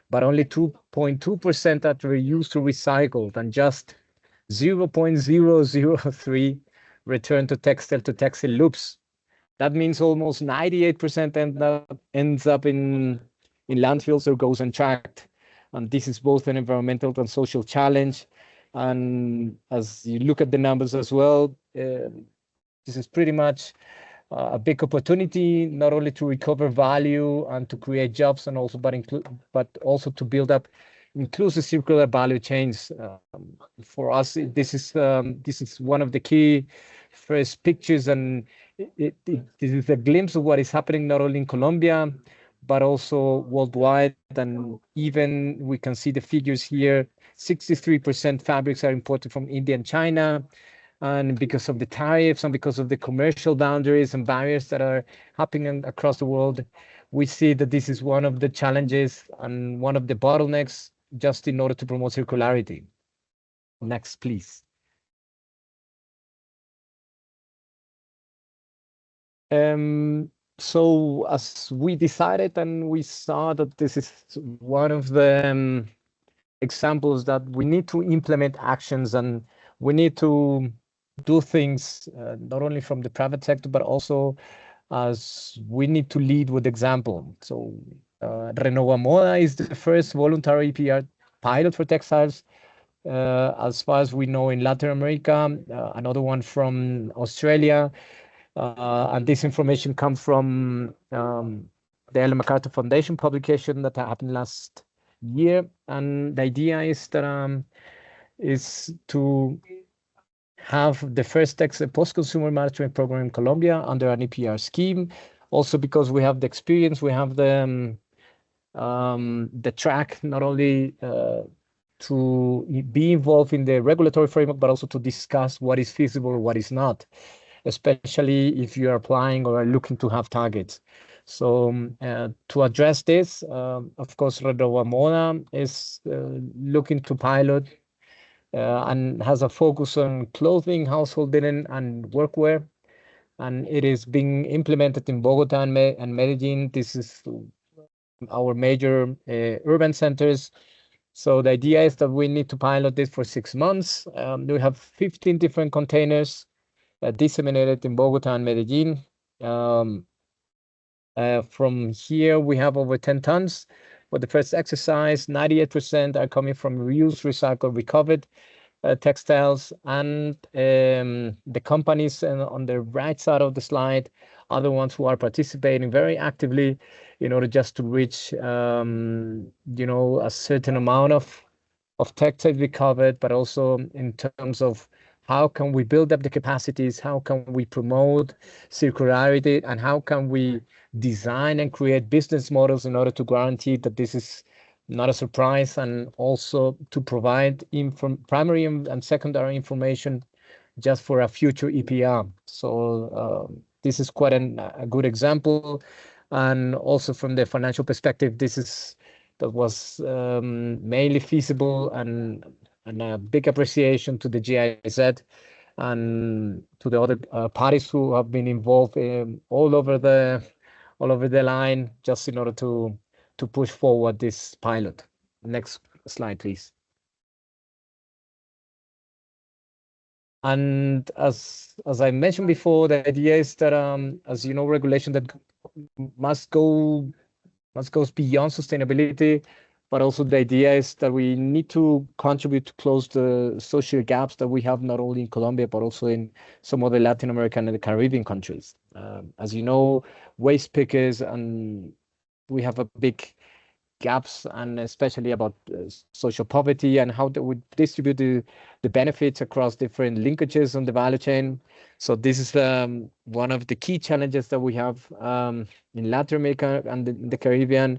but only 2.2% are reused or recycled, and just 0.003 return to textile loops. That means almost 98% ends up in landfills or goes untracked. And this is both an environmental and social challenge. And as you look at the numbers as well, this is pretty much a big opportunity, not only to recover value and to create jobs, and also, but also to build up inclusive circular value chains. For us, this is one of the key first pictures, and this is a glimpse of what is happening not only in Colombia, but also worldwide. And even we can see the figures here: 63% fabrics are imported from India and China. And because of the tariffs and because of the commercial boundaries and barriers that are happening across the world, we see that this is one of the challenges and one of the bottlenecks just in order to promote circularity. Next, please. So as we decided and we saw that this is one of the examples that we need to implement actions, and we need to do things not only from the private sector, but also as we need to lead with example. So Renova Moda is the first voluntary EPR pilot for textiles, as far as we know, in Latin America, another one from Australia. And this information comes from the Ellen MacArthur Foundation publication that happened last year. And the idea is that is to have the first post-consumer management program in Colombia under an EPR scheme. Also because we have the experience, we have the track, not only to be involved in the regulatory framework, but also to discuss what is feasible, what is not, especially if you are applying or are looking to have targets. So to address this, of course, Renova Moda is looking to pilot and has a focus on clothing, household linen, and workwear. And it is being implemented in Bogota and Medellin. This is our major urban centers. So the idea is that we need to pilot this for 6 months. We have 15 different containers disseminated in Bogota and Medellin. From here, we have over 10 tons. For the first exercise, 98% are coming from reused, recycled, recovered textiles. And the companies on the right side of the slide are the ones who are participating very actively in order just to reach, a certain amount of textiles recovered, but also in terms of how can we build up the capacities, how can we promote circularity, and how can we design and create business models in order to guarantee that this is not a surprise, and also to provide primary and secondary information just for a future EPR. So this is quite a good example. And also from the financial perspective, that was mainly feasible, and a big appreciation to the GIZ and to the other parties who have been involved all over the line, just in order to push forward this pilot. Next slide, please. And as I mentioned before, the idea is that, as you know, regulation that must go beyond sustainability, but also the idea is that we need to contribute to close the social gaps that we have not only in Colombia, but also in some other Latin American and the Caribbean countries. As you know, waste pickers, and we have a big gaps, and especially about social poverty and how we distribute the benefits across different linkages on the value chain. So this is one of the key challenges that we have in Latin America and the Caribbean.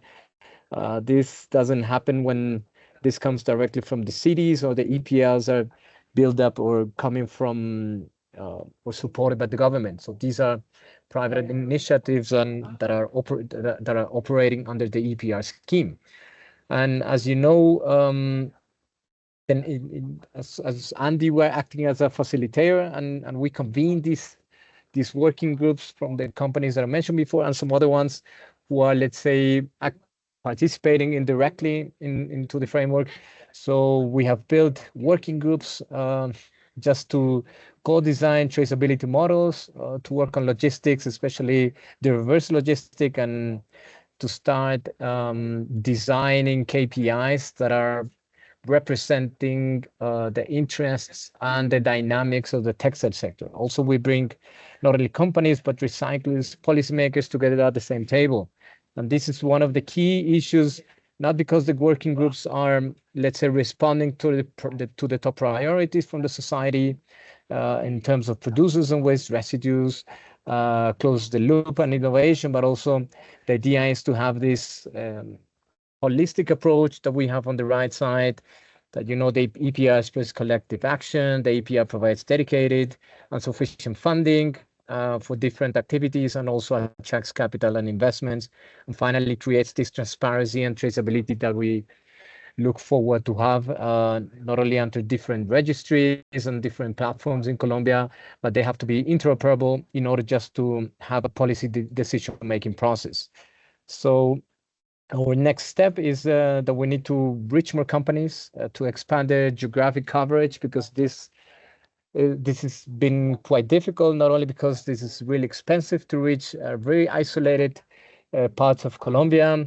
This doesn't happen when this comes directly from the cities, or the EPLs are built up or coming from or supported by the government. So these are private initiatives that are operating under the EPR scheme. And as you know, as Andy, we're acting as a facilitator, and we convene these working groups from the companies that I mentioned before, and some other ones who are, let's say, participating indirectly into the framework. So we have built working groups just to co-design traceability models, to work on logistics, especially the reverse logistic, and to start designing KPIs that are representing the interests and the dynamics of the textile sector. Also, we bring not only companies, but recyclers, policymakers together at the same table. And this is one of the key issues, not because the working groups are, let's say, responding to the top priorities from the society in terms of producers and waste residues, close the loop and innovation, but also the idea is to have this holistic approach that we have on the right side, that, the EPR expresses collective action, the EPR provides dedicated and sufficient funding for different activities, and also attracts capital and investments, and finally creates this transparency and traceability that we look forward to have, not only under different registries and different platforms in Colombia, but they have to be interoperable in order just to have a policy decision-making process. So our next step is that we need to reach more companies to expand the geographic coverage, because this has been quite difficult, not only because this is really expensive to reach very isolated parts of Colombia,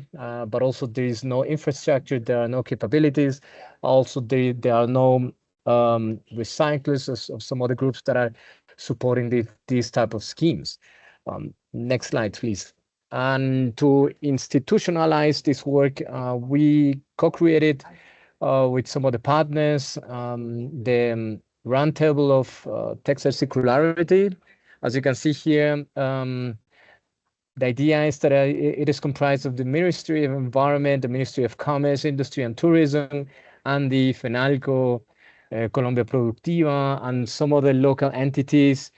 but also there is no infrastructure, there are no capabilities. Also, there are no recyclers of some other groups that are supporting these type of schemes. Next slide, please. And to institutionalize this work, we co-created with some of the partners the roundtable of textile circularity. As you can see here, the idea is that it is comprised of the Ministry of Environment, the Ministry of Commerce, Industry and Tourism, and the FENALCO, Colombia Productiva, and some other local entities,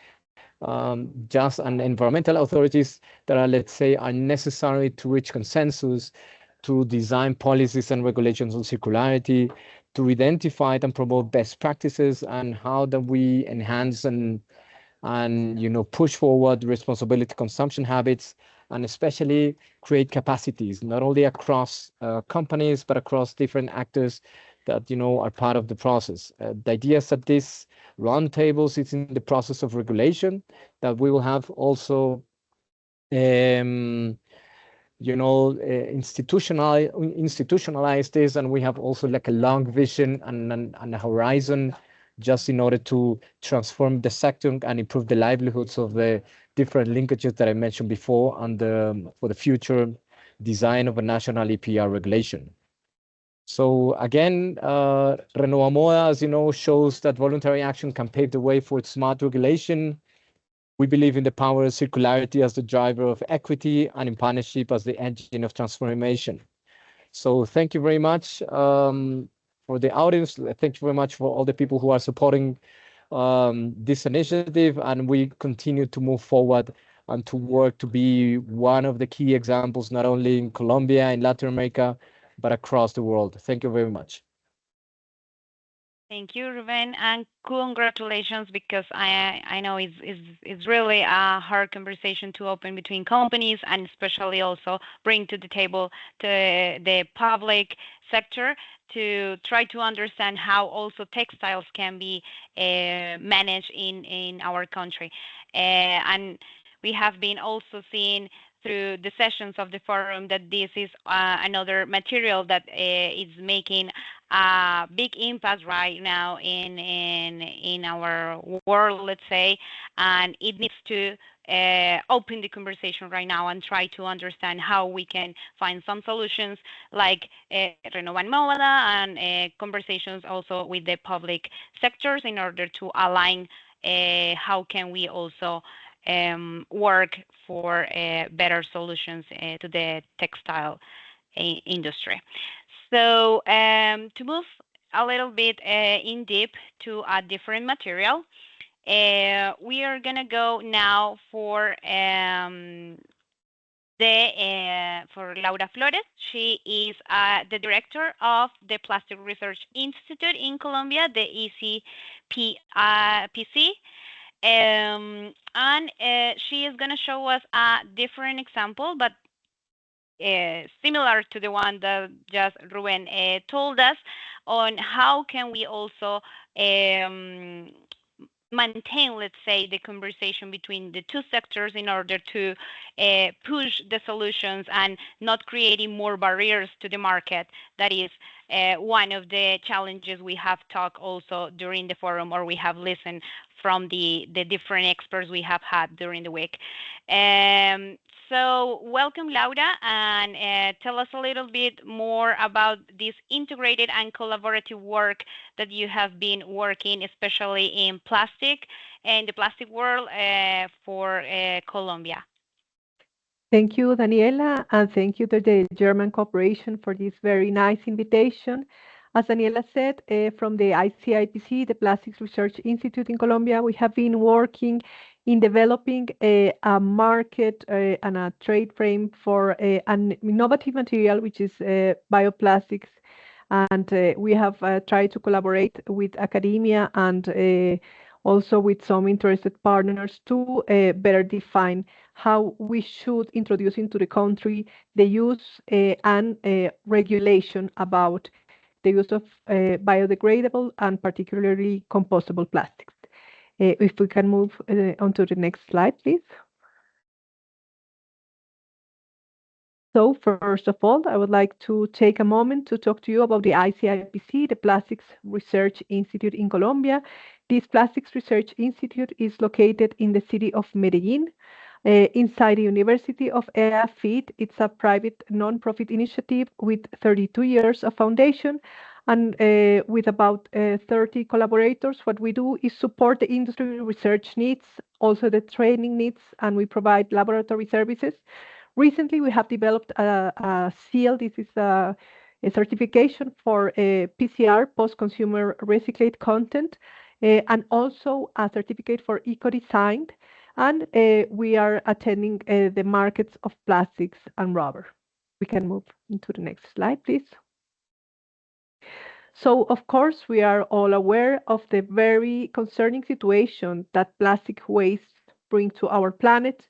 and environmental authorities that are, let's say, are necessary to reach consensus, to design policies and regulations on circularity, to identify and promote best practices, and how do we enhance and push forward responsibility consumption habits, and especially create capacities not only across companies but across different actors that are part of the process. The idea is that this roundtables is in the process of regulation, that we will have also institutionalize this, and we have also like a long vision and a horizon, just in order to transform the sector and improve the livelihoods of the different linkages that I mentioned before, and for the future design of a national EPR regulation. So again, Renova Moda, as you know, shows that voluntary action can pave the way for smart regulation. We believe in the power of circularity as the driver of equity, and in partnership as the engine of transformation. So thank you very much for the audience. Thank you very much for all the people who are supporting this initiative, and we continue to move forward and to work to be one of the key examples, not only in Colombia, in Latin America, but across the world. Thank you very much. Thank you, Ruben, and congratulations, because I know it's really a hard conversation to open between companies, and especially also bring to the table to the public sector to try to understand how also textiles can be managed in our country. And we have been also seeing through the sessions of the forum that this is another material that is making a big impact right now in our world, let's say, and it needs to open the conversation right now and try to understand how we can find some solutions like Renova Moda, and conversations also with the public sectors in order to align how can we also work for better solutions to the textile industry. So to move a little bit in deep to a different material, we are gonna go now for Laura Flores. She is the director of the Plastic Research Institute in Colombia, the ECPC. And she is going to show us a different example, but similar to the one that just Ruben told us, on how can we also maintain, let's say, the conversation between the two sectors in order to push the solutions and not creating more barriers to the market. That is one of the challenges we have talked also during the forum, or we have listened from the different experts we have had during the week. So welcome, Laura, and tell us a little bit more about this integrated and collaborative work that you have been working, especially in plastic and the plastic world for Colombia. Thank you, Daniela, and thank you to the German Corporation for this very nice invitation. As Daniela said, from the ICIPC, the Plastics Research Institute in Colombia, we have been working in developing a market and a trade frame for an innovative material, which is bioplastics. And we have tried to collaborate with academia and also with some interested partners to better define how we should introduce into the country the use and regulation about the use of biodegradable and particularly compostable plastics. If we can move on to the next slide, please. So first of all, I would like to take a moment to talk to you about the ICIPC, the Plastics Research Institute in Colombia. This Plastics Research Institute is located in the city of Medellin, inside the University of EAFIT. It's a private non-profit initiative with 32 years of foundation and with about 30 collaborators. What we do is support the industry research needs, also the training needs, and we provide laboratory services. Recently, we have developed a seal. This is a certification for PCR, post-consumer recycled content, and also a certificate for eco-design. And we are attending the markets of plastics and rubber. We can move into the next slide, please. So, of course, we are all aware of the very concerning situation that plastic waste bring to our planet.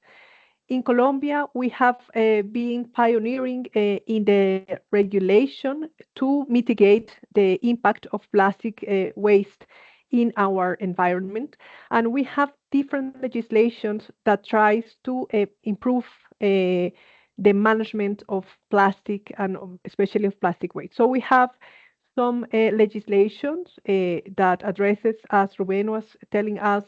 In Colombia, we have been pioneering in the regulation to mitigate the impact of plastic waste in our environment. And we have different legislations that tries to improve the management of plastic and especially of plastic waste. So we have some legislations that addresses, as Ruben was telling us,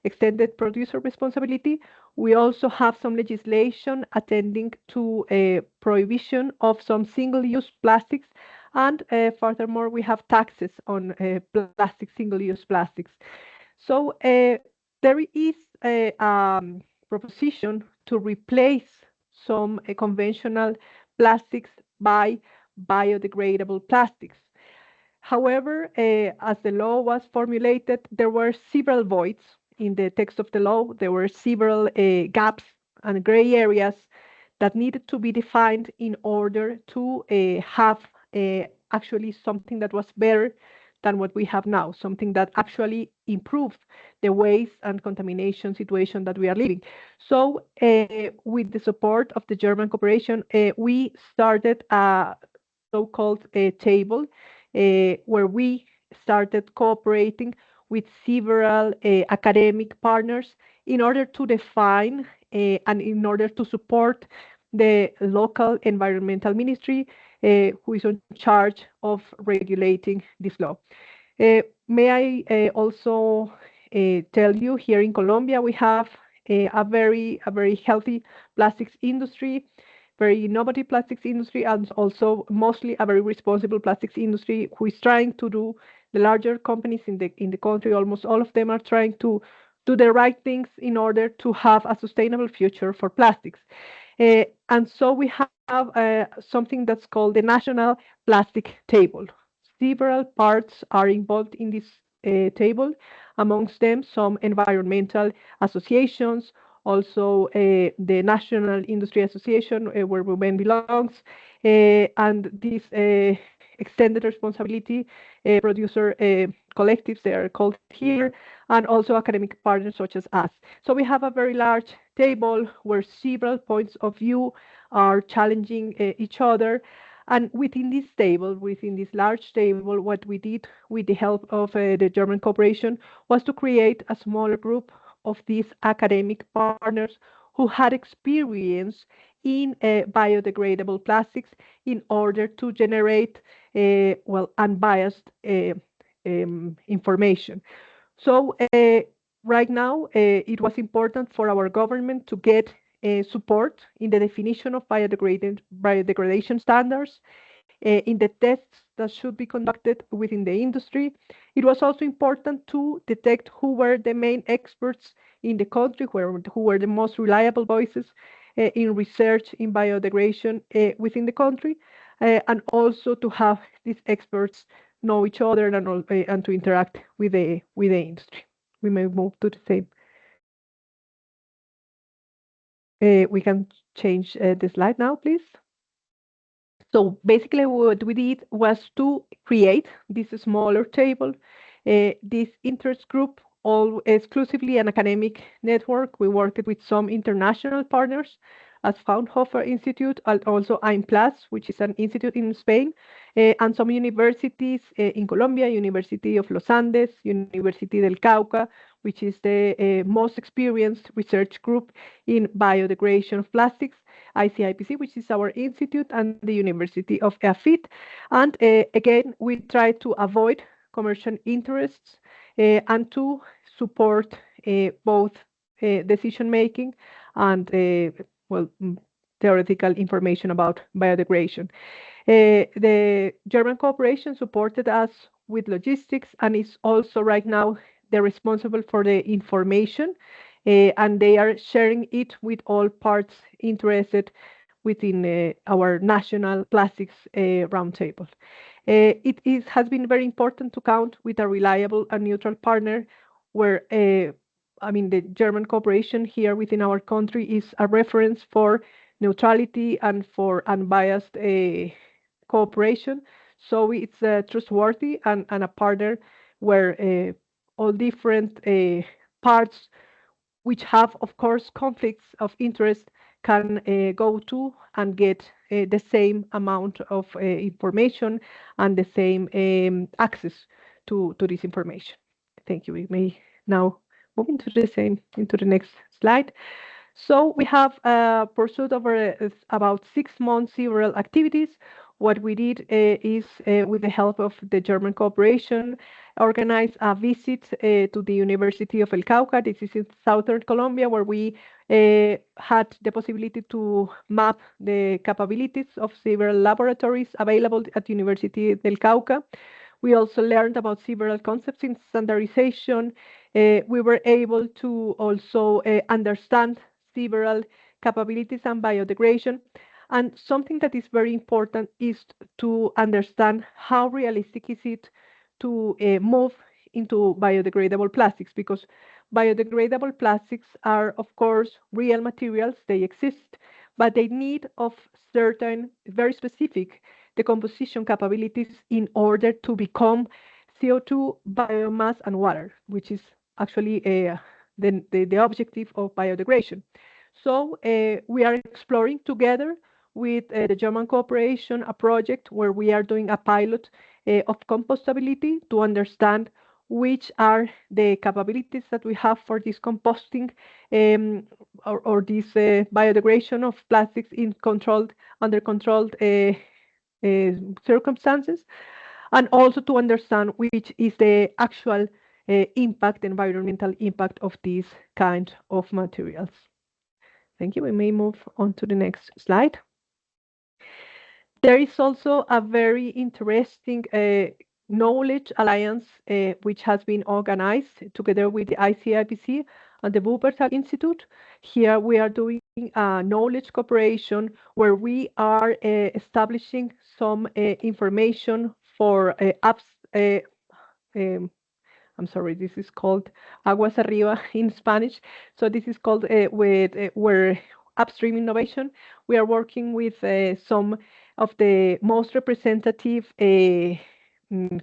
extended producer responsibility. We also have some legislation attending to a prohibition of some single-use plastics, and furthermore, we have taxes on plastic, single-use plastics. So there is a proposition to replace some conventional plastics by biodegradable plastics. However, as the law was formulated, there were several voids in the text of the law. There were several gaps and gray areas that needed to be defined in order to have actually something that was better than what we have now, something that actually improved the waste and contamination situation that we are living. So with the support of the German cooperation, we started a so-called table where we started cooperating with several academic partners in order to define and in order to support the local environmental ministry who is in charge of regulating this law. May I also tell you, here in Colombia, we have a very healthy plastics industry, very innovative plastics industry, and also mostly a very responsible plastics industry who is trying to do the larger companies in the country. Almost all of them are trying to do the right things in order to have a sustainable future for plastics. And so we have something that's called the National Plastic Table. Several parts are involved in this table, amongst them some environmental associations, also the National Industry Association, where Ruben belongs, and this extended responsibility producer collectives, they are called here, and also academic partners such as us. So we have a very large table where several points of view are challenging each other. And within this table, within this large table, what we did with the help of the German cooperation was to create a smaller group of these academic partners who had experience in biodegradable plastics in order to generate unbiased information. So right now, it was important for our government to get support in the definition of biodegradation standards, in the tests that should be conducted within the industry. It was also important to detect who were the main experts in the country, who were the most reliable voices in research in biodegradation within the country, and also to have these experts know each other and to interact with the industry. We may move to the same. We can change the slide now, please. So basically what we did was to create this smaller table, this interest group, all exclusively an academic network. We worked with some international partners as Fraunhofer Institute, and also IMPLAS, which is an institute in Spain, and some universities in Colombia, University of Los Andes, University del Cauca, which is the most experienced research group in biodegradation of plastics, ICIPC, which is our institute, and the University of EAFIT. And again, we try to avoid commercial interests and to support both decision making and theoretical information about biodegradation. The German cooperation supported us with logistics and is also right now they're responsible for the information, and they are sharing it with all parts interested within our national plastics roundtable. It has been very important to count with a reliable and neutral partner where the German cooperation here within our country is a reference for neutrality and for unbiased cooperation. So it's trustworthy and a partner where all different parts which have, of course, conflicts of interest can go to and get the same amount of information and the same access to this information. Thank you. We may now move into the next slide. So we have pursued over about 6 months several activities. What we did is, with the help of the German cooperation, organize a visit to the University of El Cauca. This is in southern Colombia, where we had the possibility to map the capabilities of several laboratories available at University of El Cauca. We also learned about several concepts in standardization. We were able to also understand several capabilities and biodegradation. And something that is very important is to understand how realistic is it to move into biodegradable plastics, because biodegradable plastics are, of course, real materials. They exist, but they need of certain very specific decomposition capabilities in order to become CO2, biomass, and water, which is actually the objective of biodegradation. So we are exploring together with the German cooperation a project where we are doing a pilot of compostability to understand which are the capabilities that we have for this composting or this biodegradation of plastics in under controlled circumstances, and also to understand which is the actual environmental impact of these kind of materials. Thank you. We may move on to the next slide. There is also a very interesting knowledge alliance which has been organized together with the ICIPC and the Wuppertal Institute. Here we are doing a knowledge cooperation where we are establishing some information for apps. I'm sorry, this is called Aguas Arriba in Spanish. So this is called where Upstream innovation. We are working with some of the most representative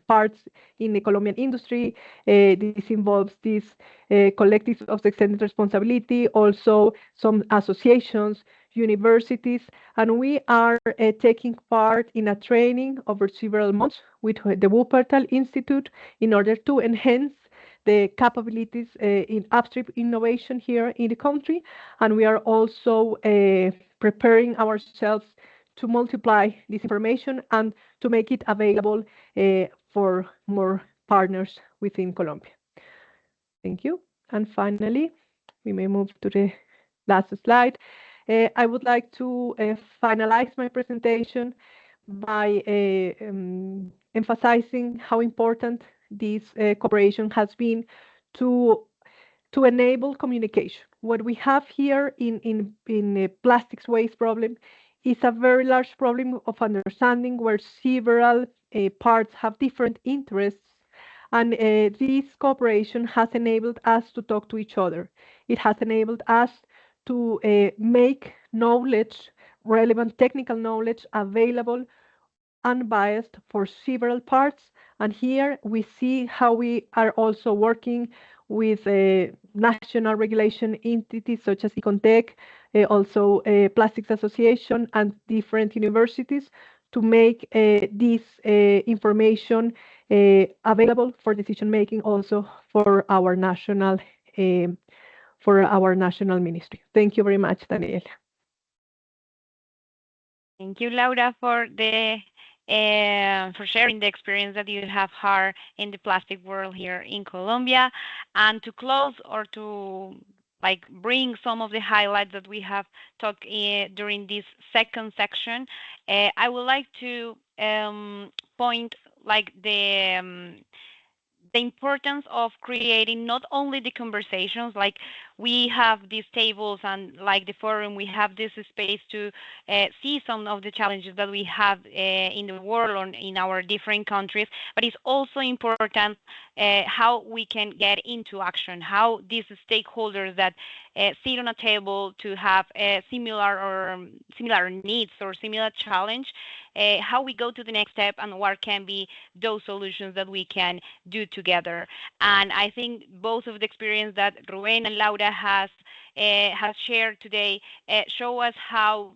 parts in the Colombian industry. This involves these collectives of extended responsibility, also some associations, universities, and we are taking part in a training over several months with the Wuppertal Institute in order to enhance the capabilities in upstream innovation here in the country. And we are also preparing ourselves to multiply this information and to make it available for more partners within Colombia. Thank you. And finally, we may move to the last slide. I would like to finalize my presentation by emphasizing how important this cooperation has been to enable communication. What we have here in the plastics waste problem is a very large problem of understanding where several parts have different interests. And this cooperation has enabled us to talk to each other. It has enabled us to make knowledge, relevant technical knowledge, available unbiased for several parts. And here we see how we are also working with national regulation entities such as Icontec, also Plastics Association and different universities to make this information available for decision making also for our national ministry. Thank you very much, Daniela. Thank you, Laura, for sharing the experience that you have had in the plastic world here in Colombia. And to close or to bring some of the highlights that we have talked during this second section, I would like to point the importance of creating not only the conversations, like we have these tables and like the forum, we have this space to see some of the challenges that we have in the world or in our different countries, but it's also important how we can get into action, how these stakeholders that sit on a table to have similar needs or similar challenge, how we go to the next step and what can be those solutions that we can do together. And I think both of the experience that Ruben and Laura has shared today show us how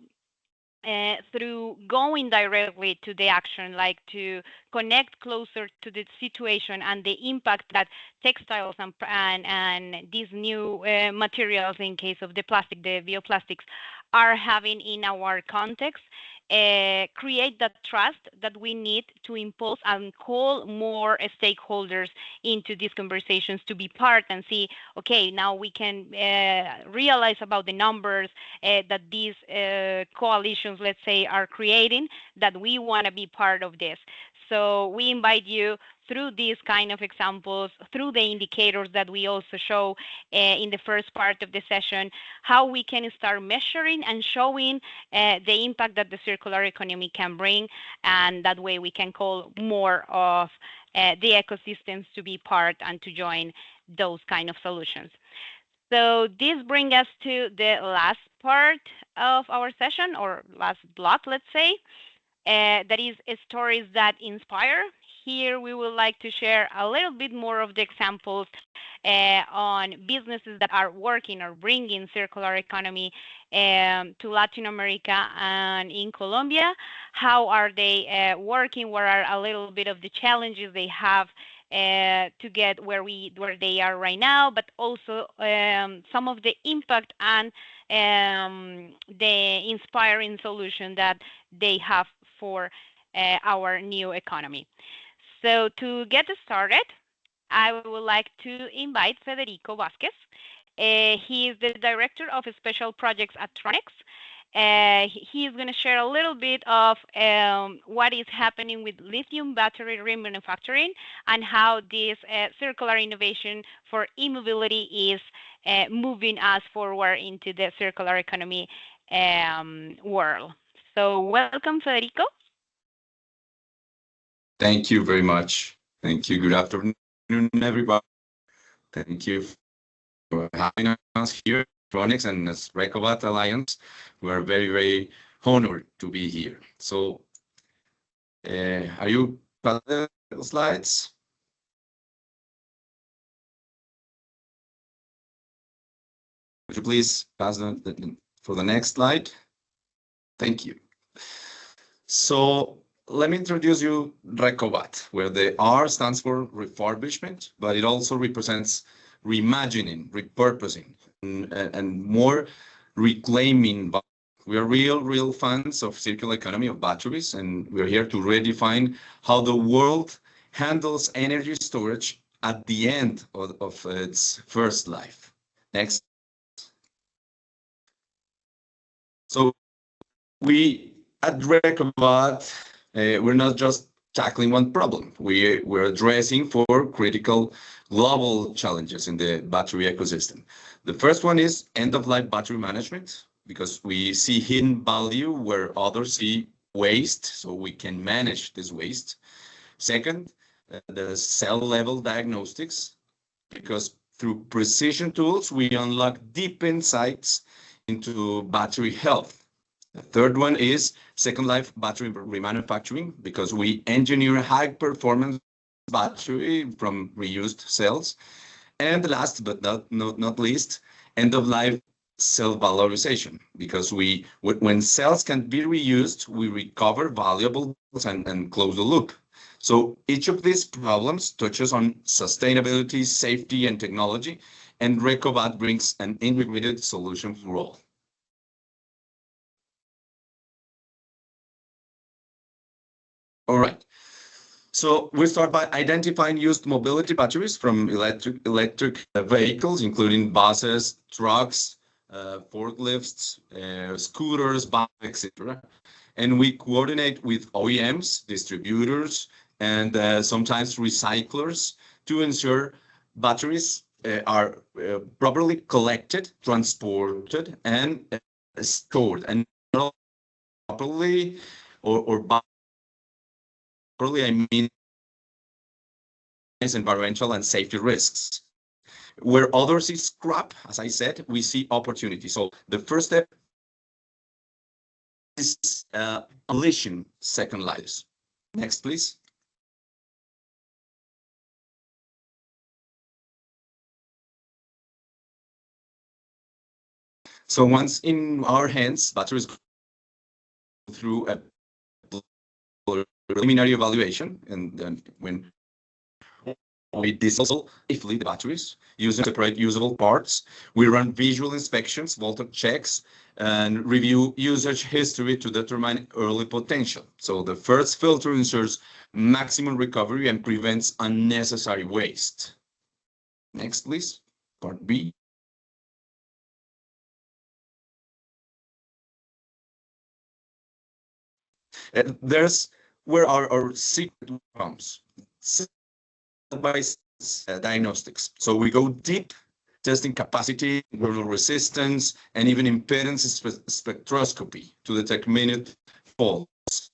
through going directly to the action, like to connect closer to the situation and the impact that textiles and these new materials, in case of the plastic, the bioplastics, are having in our context, create that trust that we need to impose and call more stakeholders into these conversations to be part and see, okay, now we can realize about the numbers that these coalitions, let's say, are creating, that we want to be part of this. So we invite you through these kind of examples, through the indicators that we also show in the first part of the session, how we can start measuring and showing the impact that the circular economy can bring, and that way we can call more of the ecosystems to be part and to join those kind of solutions. So this brings us to the last part of our session, or last block, let's say, that is stories that inspire. Here we would like to share a little bit more of the examples on businesses that are working or bringing circular economy to Latin America and in Colombia. How are they working? What are a little bit of the challenges they have to get where they are right now, but also some of the impact and the inspiring solution that they have for our new economy. So to get started, I would like to invite Federico Vasquez. He is the Director of Special Projects at Tronex. He is going to share a little bit of what is happening with lithium battery remanufacturing and how this circular innovation for e-mobility is moving us forward into the circular economy world. So welcome, Federico. Thank you very much. Thank you. Good afternoon, everybody. Thank you for having us here, Tronex and as Recobat Alliance. We are very, very honored to be here. So, are you got the slides? Would you please pass for the next slide? Thank you. So, let me introduce you Recobat, where the R stands for refurbishment, but it also represents reimagining, repurposing, and more reclaiming. We are real fans of circular economy of batteries, and we're here to redefine how the world handles energy storage at the end of its first life. Next. So we at Recobat, we're not just tackling one problem. We're addressing four critical global challenges in the battery ecosystem. The first one is end-of-life battery management, because we see hidden value where others see waste, so we can manage this waste. Second, the cell-level diagnostics, because through precision tools, we unlock deep insights into battery health. The third one is second life battery remanufacturing, because we engineer high performance battery from reused cells. And last but not least, end of life cell valorization, because when cells can be reused, we recover valuables and close the loop. So each of these problems touches on sustainability, safety, and technology, and Recobat brings an integrated solution for all. All right, so we start by identifying used mobility batteries from electric vehicles, including buses, trucks, forklifts, scooters, bikes, etc. And we coordinate with OEMs, distributors, and sometimes recyclers to ensure batteries are properly collected, transported, and stored, and not properly or properly, I mean environmental and safety risks. Where others see scrap, as I said, we see opportunity. So the first step is unleashing second lives. Next, please. So once in our hands, batteries go through a preliminary evaluation, and then when we disassemble safely the batteries using separate usable parts, we run visual inspections, voltage checks, and review usage history to determine early potential. So the first filter ensures maximum recovery and prevents unnecessary waste. Next, please. Part B. There's where our secret comes. By diagnostics. So we go deep, testing capacity, internal resistance, and even impedance spectroscopy to detect minute faults.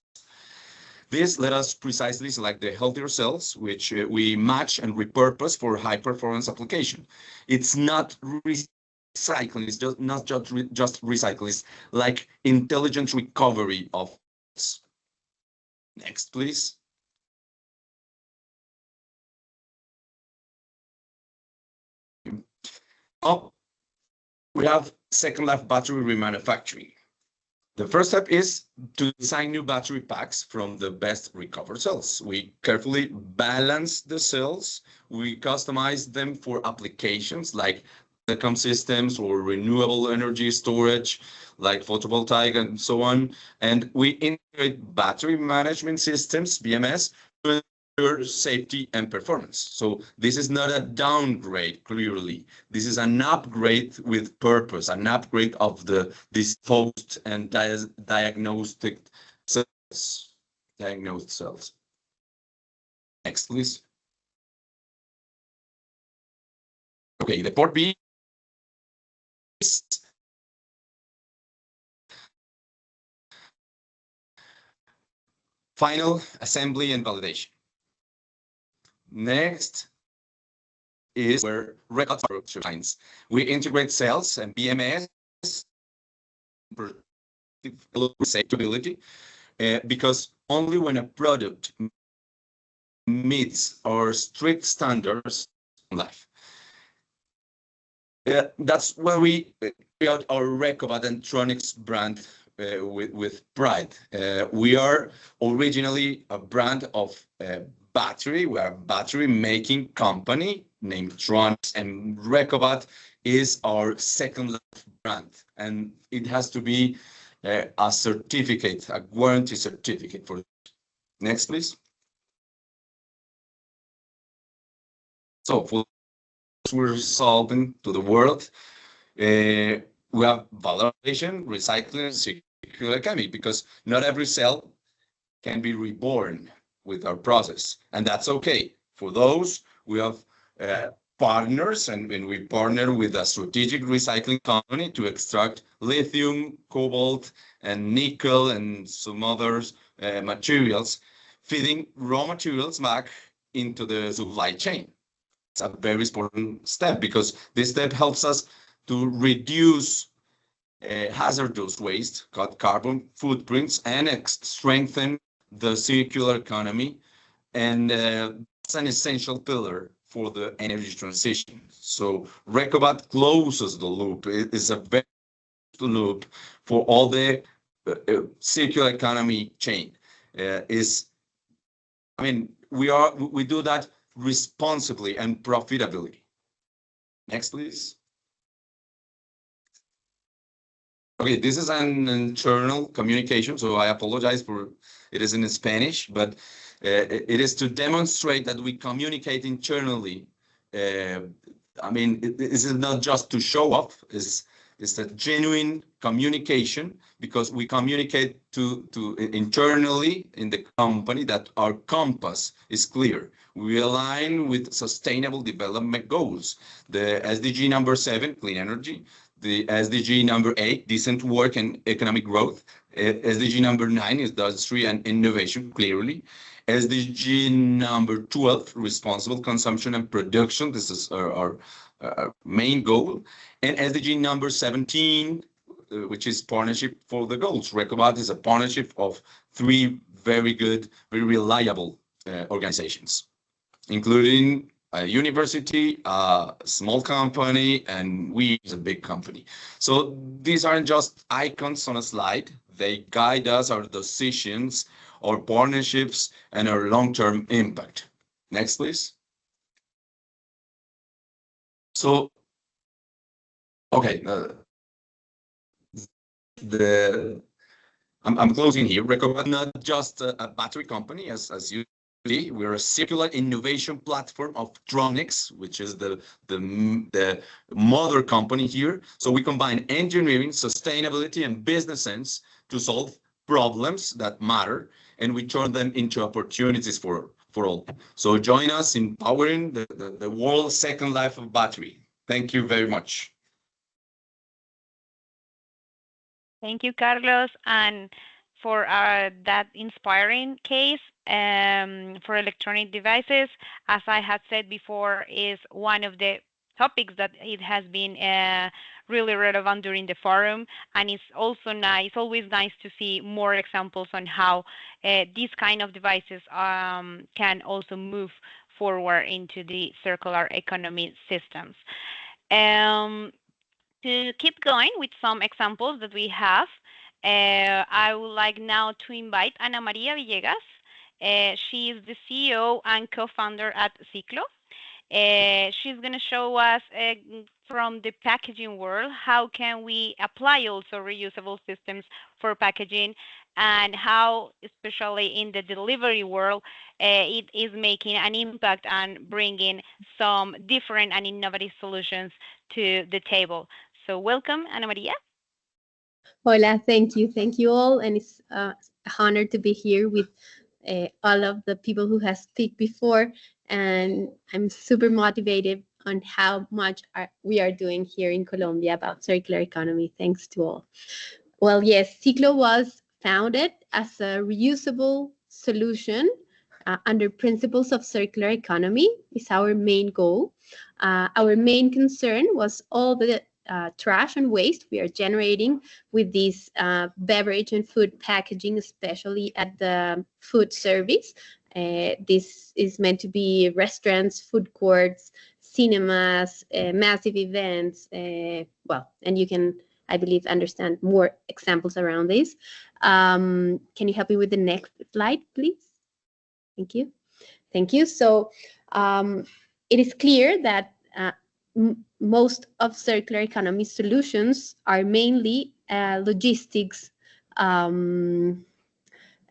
This let us precisely select the healthier cells, which we match and repurpose for high-performance application. It's not recycling, it's not just recycling, it's like intelligent recovery of. Next, please. Oh, we have second life battery remanufacturing. The first step is to design new battery packs from the best recovered cells. We carefully balance the cells. We customize them for applications like telecom systems or renewable energy storage, like photovoltaic and so on. And we integrate battery management systems, BMS, to ensure safety and performance. So this is not a downgrade, clearly. This is an upgrade with purpose, an upgrade of the disposed and diagnosed cells. Diagnosed cells. Next, please. Okay, the part B is final assembly and validation. Next is where record shines. We integrate cells and BMS stability because only when a product meets our strict standards in life. That's when we create our Recobat Antronics brand with pride. We are originally a brand of battery. We are a battery making company named Tronics, and Recobat is our second life brand, and it has to be a certificate, a warranty certificate for it. Next, please. So for we're solving to the world, we have valorization, recycling, circular economy, because not every cell can be reborn with our process, and that's okay. For those, we have partners, and we partner with a strategic recycling company to extract lithium, cobalt, and nickel, and some other materials, feeding raw materials back into the supply chain. It's a very important step because this step helps us to reduce hazardous waste, cut carbon footprints, and strengthen the circular economy. And it's an essential pillar for the energy transition. So Recobat closes the loop. It is a very loop for all the circular economy chain. We do that responsibly and profitably. Next, please. Okay, this is an internal communication, so I apologize for it is in Spanish, but it is to demonstrate that we communicate internally. This is not just to show off, it's a genuine communication because we communicate to internally in the company that our compass is clear. we align with sustainable development goals. The SDG number 7, clean energy, the SDG number 8, decent work and economic growth, SDG number 9 is industry and innovation, clearly. SDG number 12, responsible consumption and production. This is our main goal. And SDG number 17, which is partnership for the goals. Recobat is a partnership of 3 very good, very reliable organizations, including a university, a small company, and we as a big company. So these aren't just icons on a slide. They guide us, our decisions, our partnerships, and our long-term impact. Next, please. So, okay, I'm closing here. Recobat not just a battery company, as you see. We're a circular innovation platform of Tronics, which is the mother company here. So we combine engineering, sustainability, and business sense to solve problems that matter, and we turn them into opportunities for all. So join us in powering the world's second life of battery. Thank you very much. Thank you, Carlos, and for that inspiring case for electronic devices. As I had said before, is one of the topics that it has been really relevant during the forum, and it's also nice, always nice to see more examples on how these kind of devices can also move forward into the circular economy systems. To keep going with some examples that we have, I would like now to invite Ana Maria Villegas. She is the CEO and co-founder at Ciclo. She's going to show us from the packaging world, how can we apply also reusable systems for packaging, and how, especially in the delivery world, it is making an impact and bringing some different and innovative solutions to the table. So welcome, Ana Maria. Hola, thank you all, and it's an honor to be here with all of the people who have speak before, and I'm super motivated on how much we are doing here in Colombia about circular economy. Thanks to all. Well, yes, Ciclo was founded as a reusable solution under principles of circular economy. Is our main goal. Our main concern was all the trash and waste we are generating with this beverage and food packaging, especially at the food service. This is meant to be restaurants, food courts, cinemas, massive events. Well, and you can, I believe, understand more examples around this. Can you help me with the next slide, please? Thank you. Thank you. So it is clear that most of circular economy solutions are mainly logistics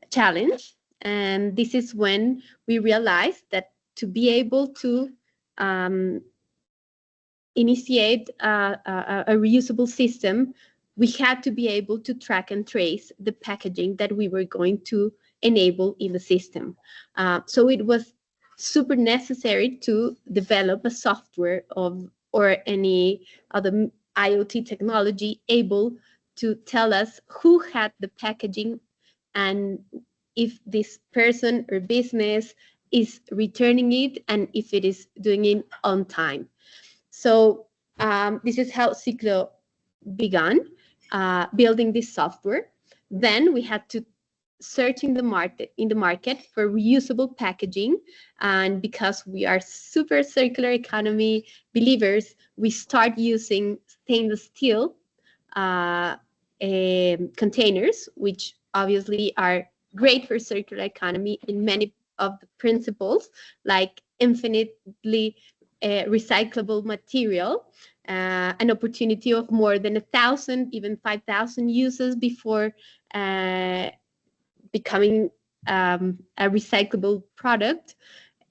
challenge. And this is when we realized that to be able to initiate a reusable system, we had to be able to track and trace the packaging that we were going to enable in the system. So it was super necessary to develop a software or any other IoT technology able to tell us who had the packaging and if this person or business is returning it and if it is doing it on time. So this is how Ciclo began building this software. Then we had to search in the market for reusable packaging, and because we are super circular economy believers, we start using stainless steel containers, which obviously are great for circular economy in many of the principles, like infinitely recyclable material, an opportunity of more than 1,000, even 5,000 uses before becoming a recyclable product.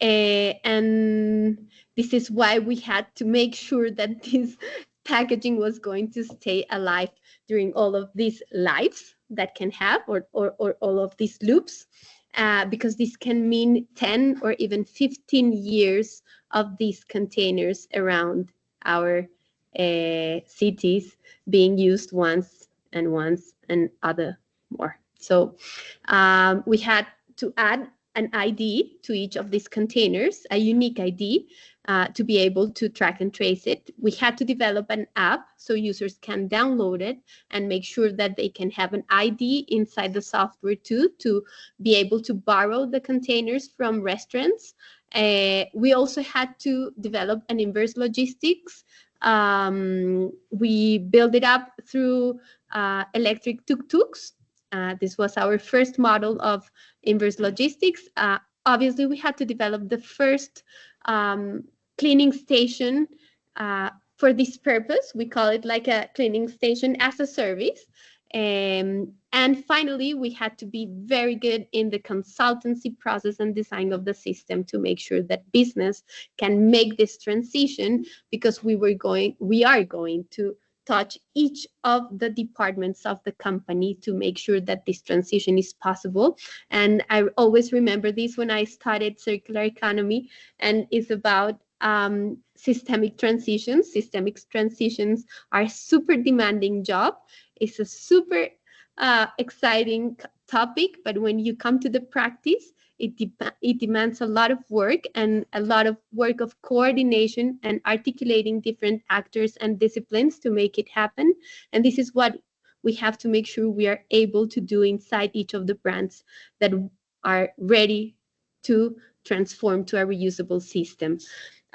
And this is why we had to make sure that this packaging was going to stay alive during all of these lives that can have, or all of these loops. because this can mean 10 or even 15 years of these containers around our cities being used once and other more. So we had to add an ID to each of these containers, a unique ID, to be able to track and trace it. We had to develop an app so users can download it and make sure that they can have an ID inside the software too, to be able to borrow the containers from restaurants. We also had to develop an inverse logistics. We built it up through electric tuk-tuks. This was our first model of inverse logistics. Obviously, we had to develop the first cleaning station for this purpose. We call it like a cleaning station as a service. And finally, we had to be very good in the consultancy process and design of the system to make sure that business can make this transition, because we are going to touch each of the departments of the company to make sure that this transition is possible. And I always remember this when I studied circular economy, and it's about systemic transitions. Systemic transitions are a super demanding job. It's a super exciting topic, but when you come to the practice, it demands a lot of work and a lot of work of coordination and articulating different actors and disciplines to make it happen. And this is what we have to make sure we are able to do inside each of the brands that are ready to transform to a reusable system.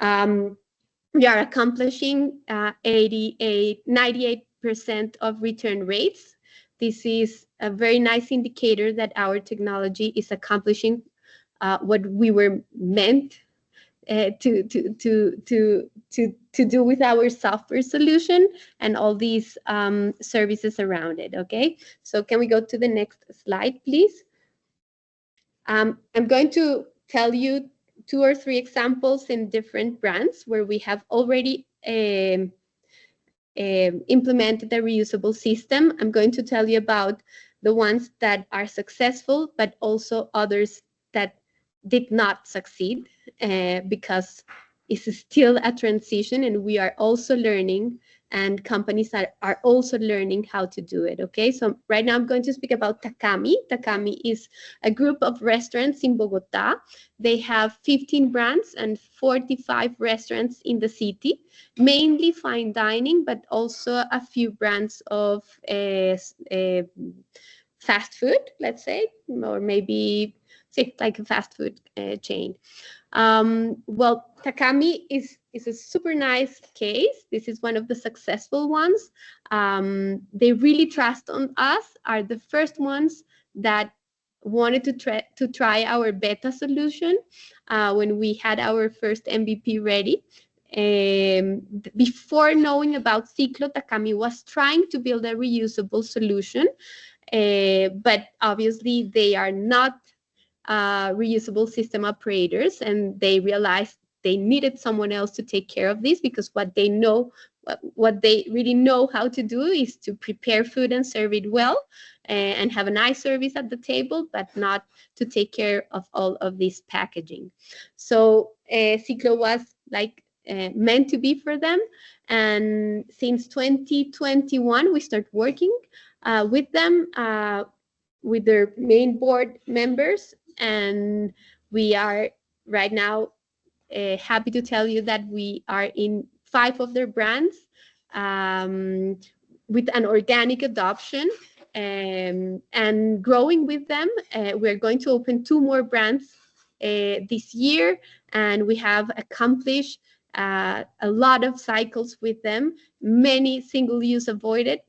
We are accomplishing 98% of return rates. This is a very nice indicator that our technology is accomplishing what we were meant to do with our software solution and all these services around it. Okay, so can we go to the next slide, please? I'm going to tell you 2 or 3 examples in different brands where we have already implemented a reusable system. I'm going to tell you about the ones that are successful, but also others that did not succeed because it's still a transition, and we are also learning, and companies are also learning how to do it. Okay, so right now I'm going to speak about Takami. Takami is a group of restaurants in Bogota. They have 15 brands and 45 restaurants in the city, mainly fine dining, but also a few brands of fast food, let's say, or maybe like a fast food chain. Well, Takami is a super nice case. This is one of the successful ones. They really trust on us, are the first ones that wanted to try our beta solution when we had our first MVP ready. Before knowing about Ciclo, Takami was trying to build a reusable solution, but obviously they are not reusable system operators, and they realized they needed someone else to take care of this, because what they really know how to do is to prepare food and serve it well and have a nice service at the table, but not to take care of all of this packaging. So Ciclo was like meant to be for them, and since 2021 we start working with them, with their main board members, and we are right now happy to tell you that we are in 5 of their brands with an organic adoption and growing with them. We're going to open 2 more brands this year, and we have accomplished a lot of cycles with them, many single use avoided,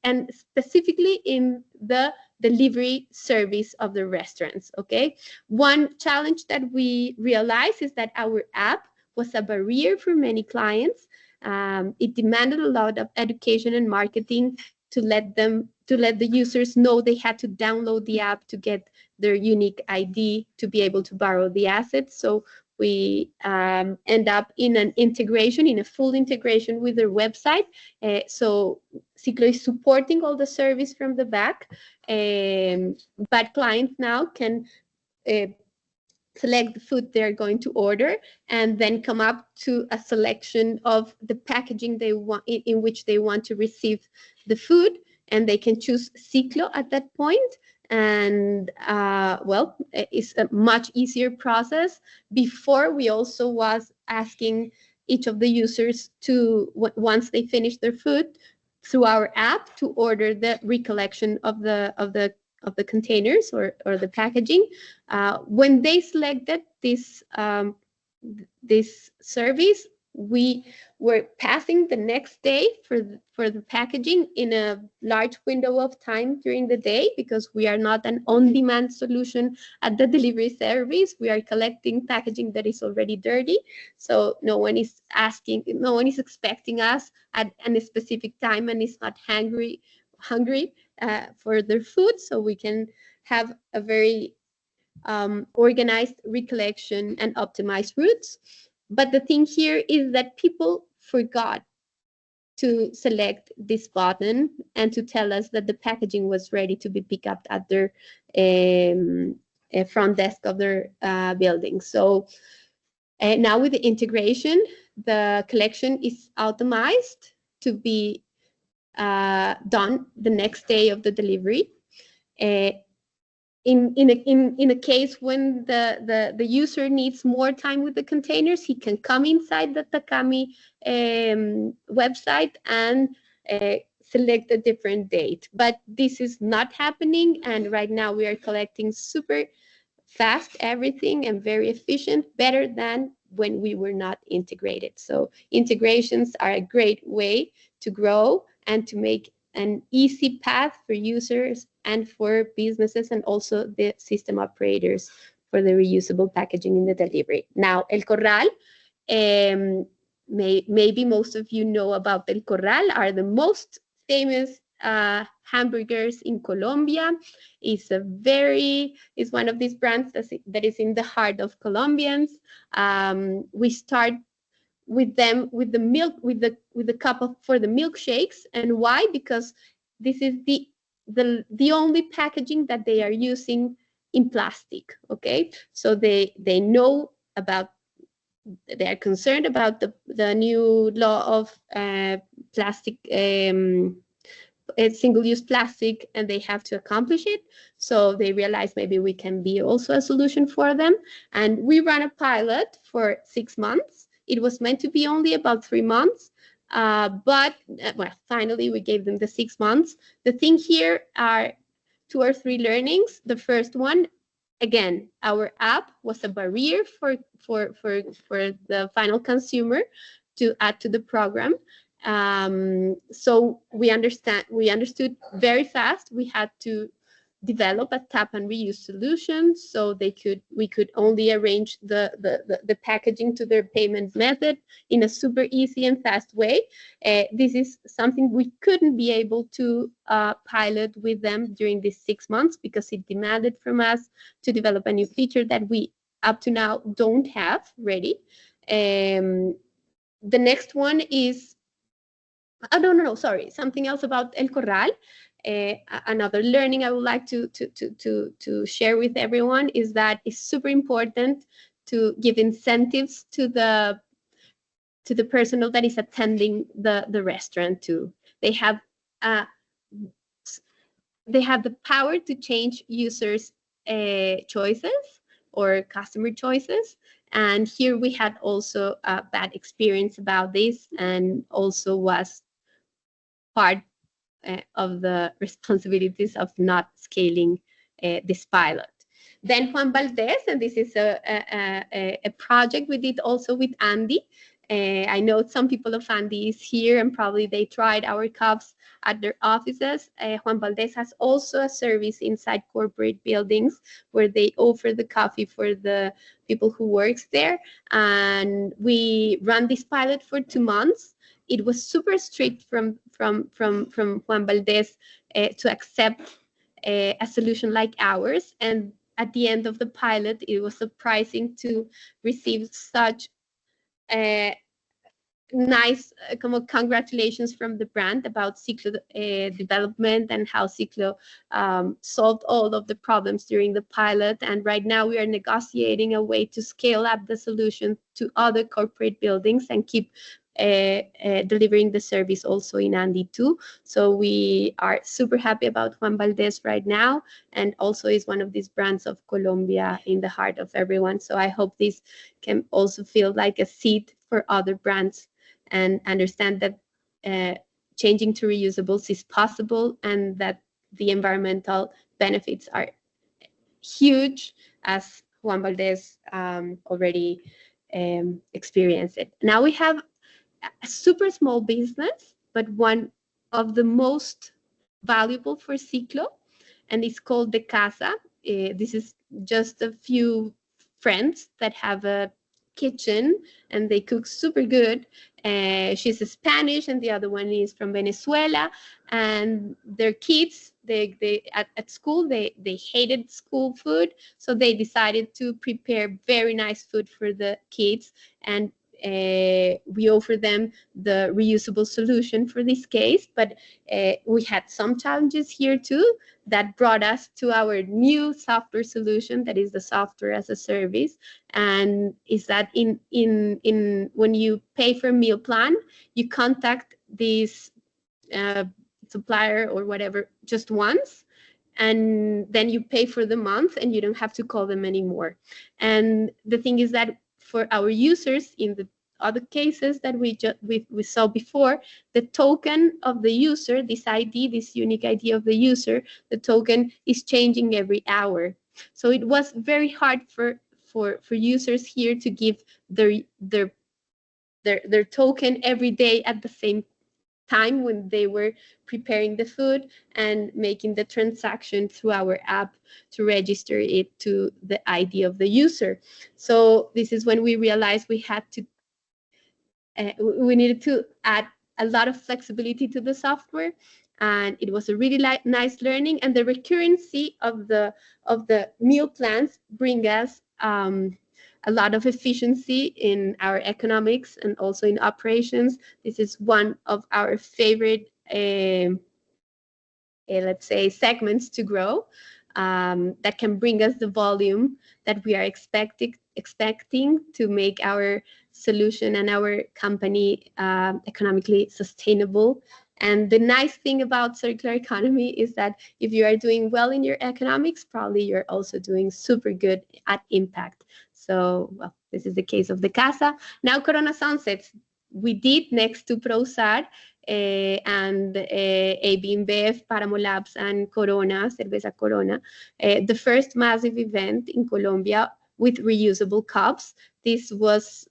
and specifically in the delivery service of the restaurants. Okay, one challenge that we realized is that our app was a barrier for many clients. It demanded a lot of education and marketing to let the users know they had to download the app to get their unique ID to be able to borrow the assets. So we end up in a full integration with their website. So Ciclo is supporting all the service from the back, but clients now can select the food they're going to order, and then come up to a selection of the packaging they want in which they want to receive the food, and they can choose Ciclo at that point. And well, it's a much easier process. Before, we also was asking each of the users to, once they finish their food, through our app, to order the recollection of the containers or the packaging. When they selected this this service, we were passing the next day for the packaging in a large window of time during the day, because we are not an on-demand solution at the delivery service. We are collecting packaging that is already dirty, so no one is expecting us at a specific time and is not hungry for their food, so we can have a very organized recollection and optimized routes. But the thing here is that people forgot to select this button and to tell us that the packaging was ready to be picked up at their front desk of their building. So now with the integration, the collection is automated to be done the next day of the delivery. In a case when the user needs more time with the containers, he can come inside the Takami website and select a different date. But this is not happening, and right now we are collecting super fast everything and very efficient, better than when we were not integrated. So integrations are a great way to grow and to make an easy path for users and for businesses, and also the system operators for the reusable packaging in the delivery. Now, El Corral, maybe most of you know about El Corral, are the most famous hamburgers in Colombia. It's one of these brands that is in the heart of Colombians. We start with them with the milk, with the cup for the milkshakes. And why? Because this is the only packaging that they are using in plastic. Okay, so they know about, they are concerned about the new law of plastic, single-use plastic, and they have to accomplish it. So they realize maybe we can be also a solution for them. And we ran a pilot for 6 months. It was meant to be only about 3 months, but well, finally we gave them the 6 months. The thing here are 2 or 3 learnings. The first one, again, our app was a barrier for the final consumer to add to the program. So we understood very fast we had to develop a tap and reuse solution, so we could only arrange the packaging to their payment method in a super easy and fast way. This is something we couldn't be able to pilot with them during these 6 months, because it demanded from us to develop a new feature that we up to now don't have ready. The next one is, oh, no, sorry, something else about El Corral. Another learning I would like to share with everyone is that it's super important to give incentives to the personnel that is attending the restaurant too. They have the power to change users' choices or customer choices. And here we had also a bad experience about this, and also was part of the responsibilities of not scaling this pilot. Then Juan Valdez, and this is a project we did also with Andy. I know some people of Andy is here, and probably they tried our cups at their offices. Juan Valdez has also a service inside corporate buildings where they offer the coffee for the people who works there. And we ran this pilot for 2 months. It was super strict from Juan Valdez to accept a solution like ours. And at the end of the pilot, it was surprising to receive such nice congratulations from the brand about Ciclo development and how Ciclo solved all of the problems during the pilot. And right now we are negotiating a way to scale up the solution to other corporate buildings and keep delivering the service also in Andy too. So we are super happy about Juan Valdez right now, and also is one of these brands of Colombia in the heart of everyone. So I hope this can also feel like a seed for other brands and understand that changing to reusables is possible and that the environmental benefits are huge, as Juan Valdez already experienced it. Now we have a super small business, but one of the most valuable for Ciclo, and it's called the Casa. This is just a few friends that have a kitchen and they cook super good. She's Spanish and the other one is from Venezuela, and their kids, they at school they hated school food, so they decided to prepare very nice food for the kids, and we offer them the reusable solution for this case. But we had some challenges here too that brought us to our new software solution, that is the software as a service. And is that in when you pay for a meal plan, you contact this supplier or whatever just once, and then you pay for the month and you don't have to call them anymore. And the thing is that for our users, in the other cases that we saw before, the token of the user, this ID, this unique ID of the user, the token is changing every hour. So it was very hard for users here to give their token every day at the same time when they were preparing the food and making the transaction through our app to register it to the ID of the user. So this is when we realized we had to we needed to add a lot of flexibility to the software, and it was a really nice learning. And the recurrency of the meal plans bring us a lot of efficiency in our economics and also in operations. This is one of our favorite, let's say, segments to grow, that can bring us the volume that we are expecting to make our solution and our company economically sustainable. And the nice thing about circular economy is that if you are doing well in your economics, probably you're also doing super good at impact. So, well, this is the case of the Casa. Now, Corona Sunsets, we did next to ProUSAR and AB InBev, Paramo Labs, and Corona, Cerveza Corona, the first massive event in Colombia with reusable cups. This was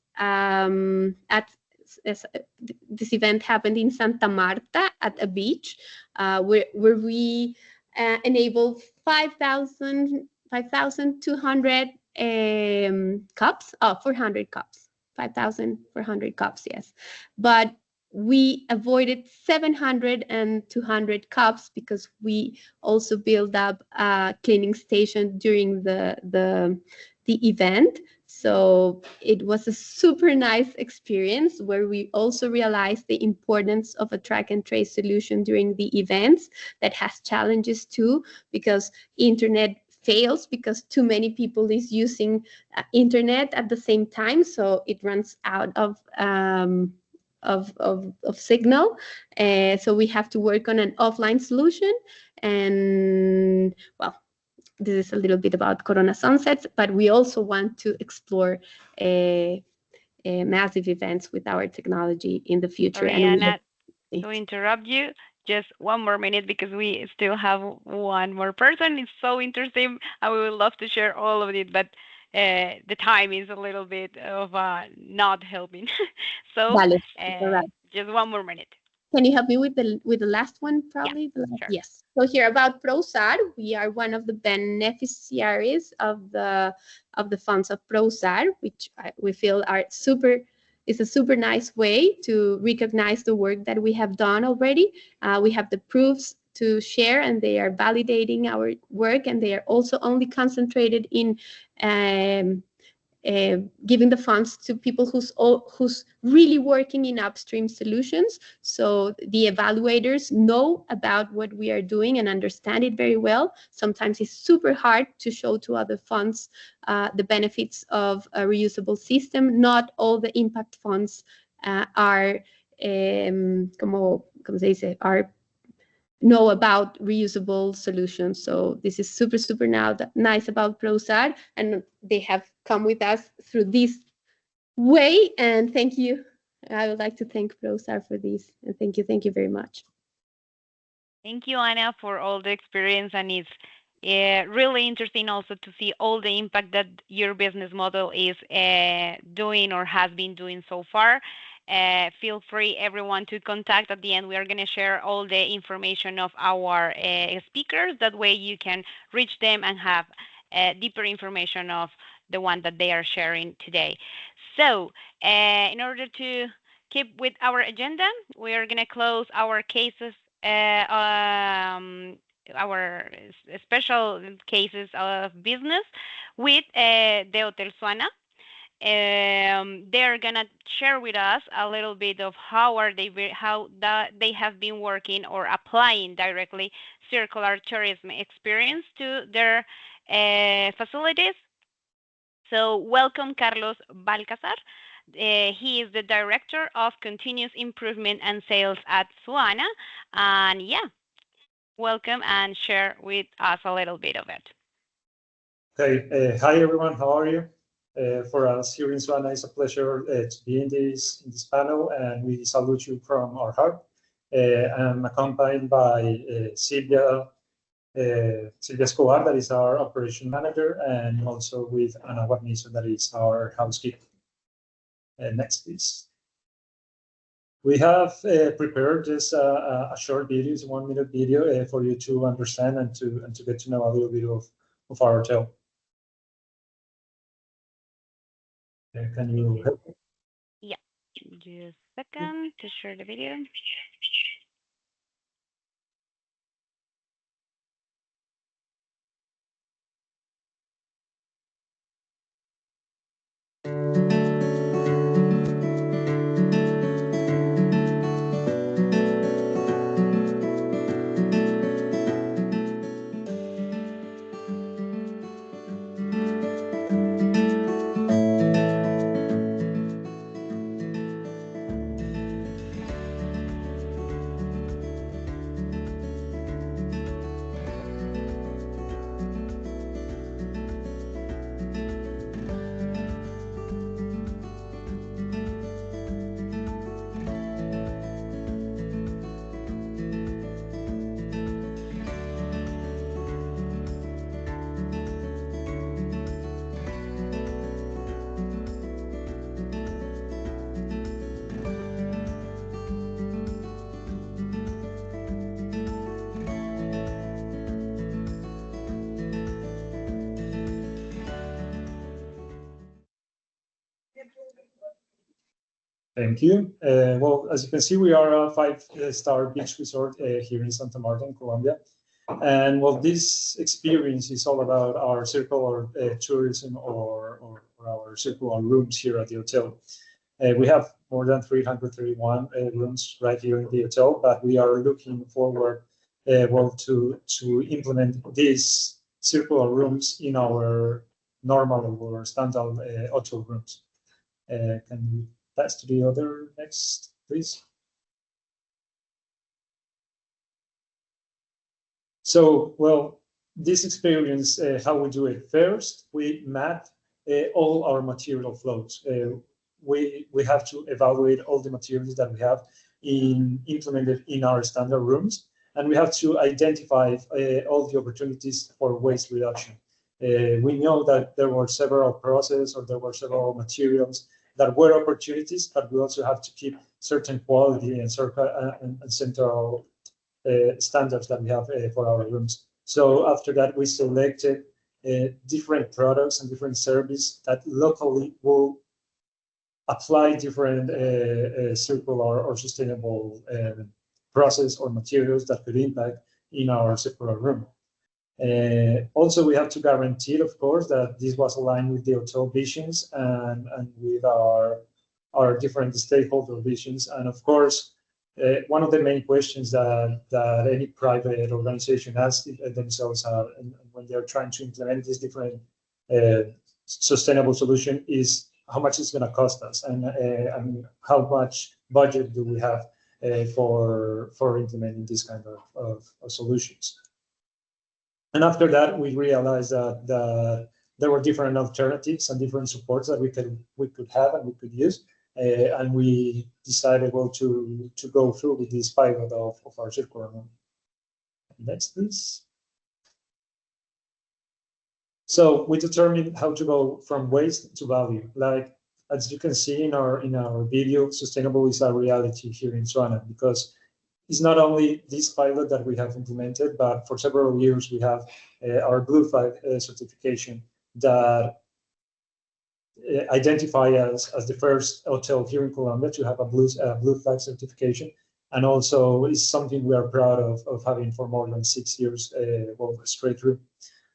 this event happened in Santa Marta at a beach, where we enabled 5,200 cups, 400 cups, 5,400 cups, yes. But we avoided 700 and 200 cups because we also built up a cleaning station during the event. So it was a super nice experience where we also realized the importance of a track and trace solution during the events that has challenges too, because internet fails because too many people is using internet at the same time, so it runs out of signal. So we have to work on an offline solution. And well, this is a little bit about Corona Sunsets, but we also want to explore massive events with our technology in the future. Sorry, Anna, to interrupt you, just one more minute because we still have one more person. It's so interesting. I would love to share all of it, but the time is a little bit of not helping. So just one more minute. Can you help me with the last one, probably? Yeah, sure. Yes. So here about ProUSAR, we are one of the beneficiaries of the funds of ProUSAR, which we feel is a super nice way to recognize the work that we have done already. We have the proofs to share, and they are validating our work, and they are also only concentrated in giving the funds to people who's really working in upstream solutions. So the evaluators know about what we are doing and understand it very well. Sometimes it's super hard to show to other funds the benefits of a reusable system. Not all the impact funds are know about reusable solutions. So this is super nice about ProUSAR, and they have come with us through this way. And thank you. I would like to thank ProUSAR for this. And thank you very much. Thank you, Ana, for all the experience, and it's really interesting also to see all the impact that your business model is doing or has been doing so far. Feel free, everyone, to contact. At the end, we are going to share all the information of our speakers. That way you can reach them and have deeper information of the one that they are sharing today. So in order to keep with our agenda, we are going to close our cases, our special cases of business with the Hotel Suana. They're gonna share with us a little bit of how they have been working or applying directly circular tourism experience to their facilities. So welcome, Carlos Balcazar. He is the Director of Continuous Improvement and Sales at Suana. And yeah, welcome and share with us a little bit of it. Okay, hi everyone, how are you? For us here in Suana, it's a pleasure to be in this panel, and we salute you from our heart. I'm accompanied by Silvia Escobar, that is our operation manager, and also with Ana Guarnizo, that is our housekeeper. Next, please. We have prepared just a short video, it's a 1-minute video for you to understand and to get to know a little bit of our hotel. Can you help me? Yeah, just a second to share the video. Thank you. Well, as you can see, we are a 5-star beach resort here in Santa Marta, in Colombia. And well, this experience is all about our circular tourism or our circular rooms here at the hotel. We have more than 331 rooms right here in the hotel, but we are looking forward well to implement these circular rooms in our normal or standard hotel rooms. Can you pass to the other next, please? So, well, this experience, how we do it. First, we map all our material flows. We have to evaluate all the materials that we have implemented in our standard rooms, and we have to identify all the opportunities for waste reduction. We know that there were several processes or there were several materials that were opportunities, but we also have to keep certain quality and central standards that we have for our rooms. So after that, we selected different products and different services that locally will apply different circular or sustainable process or materials that could impact in our circular room. Also, we have to guarantee, of course, that this was aligned with the hotel visions and with our different stakeholder visions. And of course, one of the main questions that any private organization asks themselves are, and when they're trying to implement this different sustainable solution, is how much it's going to cost us, and how much budget do we have for implementing this kind of solutions. And after that, we realized that there were different alternatives and different supports that we could have and we could use. And we decided, well, to go through with this pilot of our circular room. Next, please. So we determined how to go from waste to value. Like, as you can see in our video, sustainable is a reality here in Suana, because it's not only this pilot that we have implemented, but for several years we have our Blue Flag certification that identify us as the first hotel here in Colombia to have a Blue Flag certification, and also is something we are proud of having for more than 6 years straight through.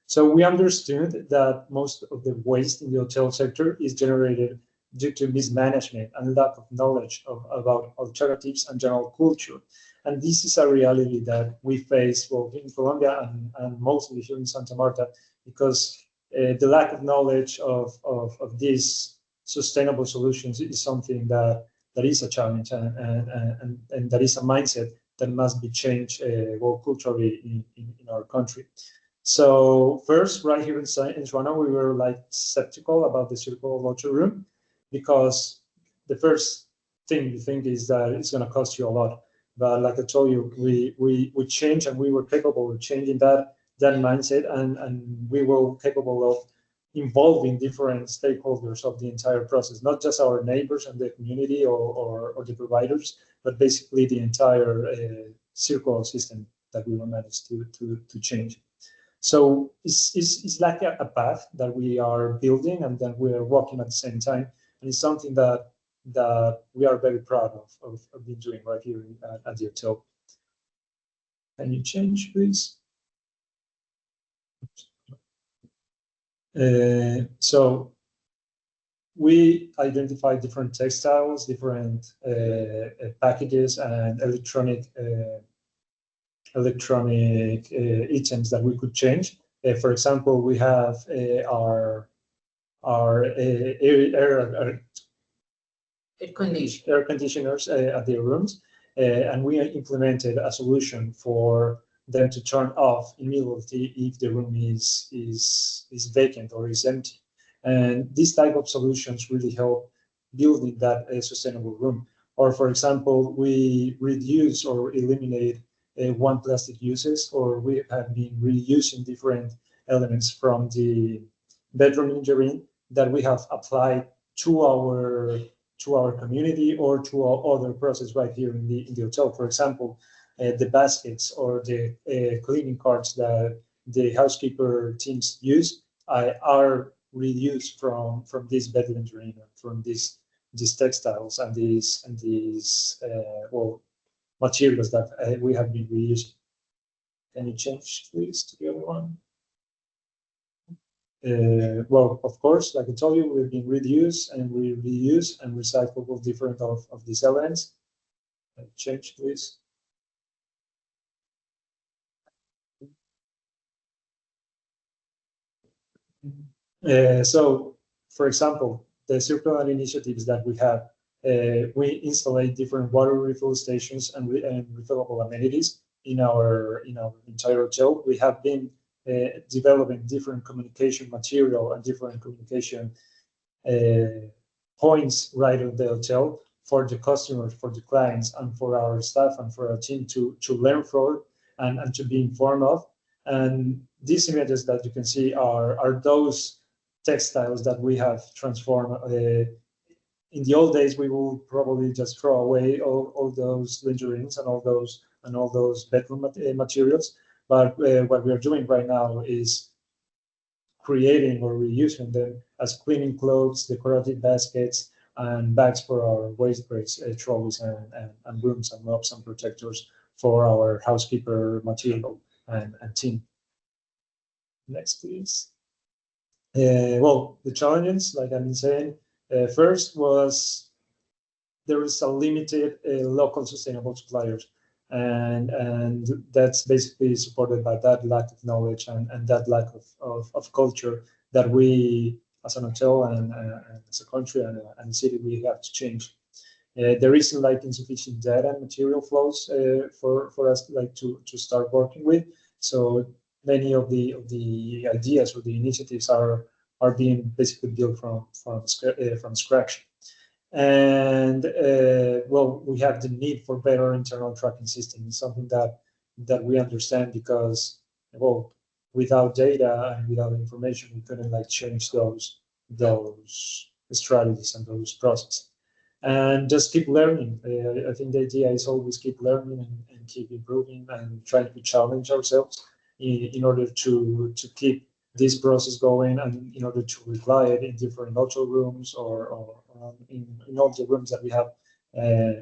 So we understood that most of the waste in the hotel sector is generated due to mismanagement and lack of knowledge about alternatives and general culture. And this is a reality that we face both in Colombia and mostly here in Santa Marta, because the lack of knowledge of these sustainable solutions is something that is a challenge, and that is a mindset that must be changed culturally in our country. So first, right here in Suana, we were like skeptical about the circular water room, because the first thing you think is that it's going to cost you a lot. But like I told you, we changed, and we were capable of changing that mindset, and we were capable of involving different stakeholders of the entire process, not just our neighbors and the community or the providers, but basically the entire circular system that we were managed to change. So it's like a path that we are building and that we are walking at the same time, and it's something that we are very proud of being doing right here at the hotel. Can you change, please? So we identify different textiles, different packages, and electronic items that we could change. For example, we have our air conditioners at the rooms, and we implemented a solution for them to turn off immediately if the room is vacant or is empty. And these type of solutions really help building that sustainable room. Or for example, we reduce or eliminate one plastic uses, or we have been reusing different elements from the bedroom engineering that we have applied to our community or to our other process right here in the hotel. For example, the baskets or the cleaning carts that the housekeeper teams use are reused from this bedroom engineering, from these textiles and these materials that we have been reusing. Can you change, please, to the other one? Well, of course, like I told you, we've been reduce and we reuse and recycle different of these elements. Change, please. So, for example, the circular initiatives that we have, we install different water refill stations and refillable amenities in our entire hotel. We have been developing different communication material and different communication points right in the hotel for the customers, for the clients, and for our staff and for our team to learn from and to be informed of. And these images that you can see are those textiles that we have transformed. In the old days, we will probably just throw away all those lingerines and all those bedroom materials. But what we are doing right now is creating or reusing them as cleaning clothes, decorative baskets, and bags for our waste braids, trolleys, and brooms and mops and protectors for our housekeeper material and team. Next, please. Well, the challenges, like I've been saying, first was there is a limited local sustainable suppliers, and that's basically supported by that lack of knowledge and that lack of culture that we, as an hotel and as a country and a city, we have to change. There isn't like insufficient data and material flows for us like to start working with. So many of the ideas or the initiatives are being basically built from scratch. And well, we have the need for better internal tracking systems, something that we understand because, well, without data and without information, we couldn't like change those strategies and those processes. And just keep learning. I think the idea is always keep learning and keep improving and trying to challenge ourselves in order to keep this process going and in order to apply it in different hotel rooms or in all the rooms that we have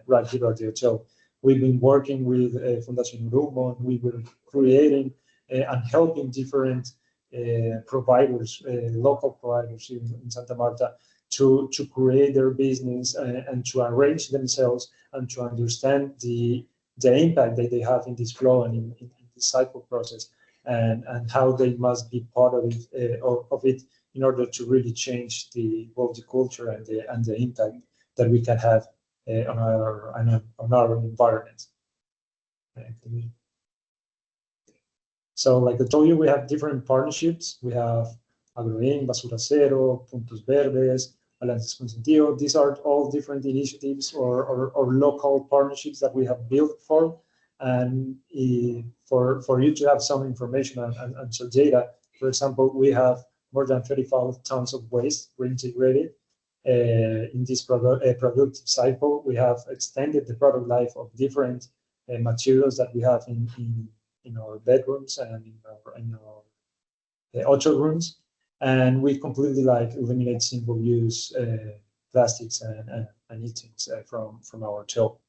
right here at the hotel. We've been working with Fundación Urumbo, and we were creating and helping different providers, local providers in Santa Marta, to create their business and to arrange themselves and to understand the impact that they have in this flow and in the cycle process and how they must be part of it in order to really change the culture and the impact that we can have on our environment. So like I told you, we have different partnerships. We have Agroin, Basura Cero, Puntos Verdes, Alianzas con Sentido. These are all different initiatives or local partnerships that we have built for. And for you to have some information and some data, for example, we have more than 35 tons of waste reintegrated in this productive cycle. We have extended the product life of different materials that we have in our bedrooms and in our hotel rooms, and we completely like eliminate single-use plastics and eatings from our hotel.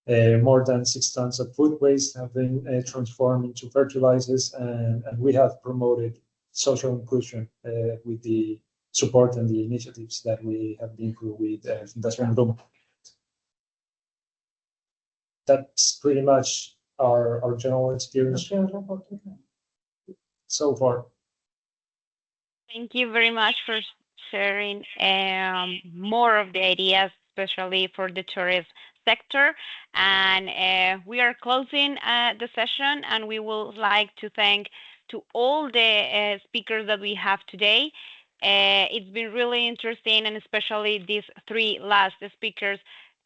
More than 6 tons of food waste have been transformed into fertilizers, and we have promoted social inclusion with the support and the initiatives that we have been through with Fundación Urumbo. That's pretty much our general experience so far. Thank you very much for sharing more of the ideas, especially for the tourist sector. And we are closing the session, and we would like to thank to all the speakers that we have today. It's been really interesting, and especially these 3 last speakers,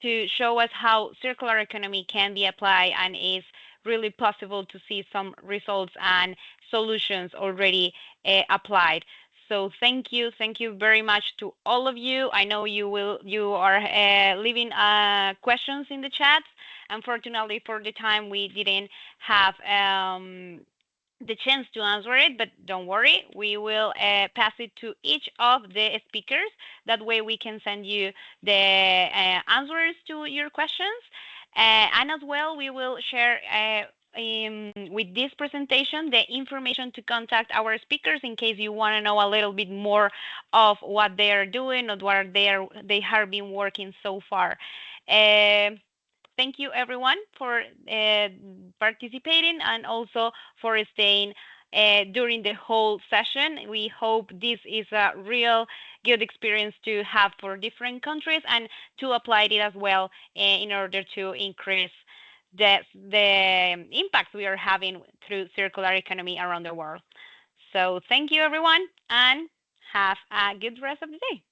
to show us how circular economy can be applied and is really possible to see some results and solutions already applied. So thank you very much to all of you. I know you are leaving questions in the chat. Unfortunately, for the time, we didn't have the chance to answer it, but don't worry, we will pass it to each of the speakers. That way we can send you the answers to your questions. And as well, we will share with this presentation the information to contact our speakers in case you want to know a little bit more of what they are doing or what they have been working so far. Thank you everyone for participating and also for staying during the whole session. We hope this is a real good experience to have for different countries and to apply it as well in order to increase the impact we are having through circular economy around the world. So thank you everyone and have a good rest of the day.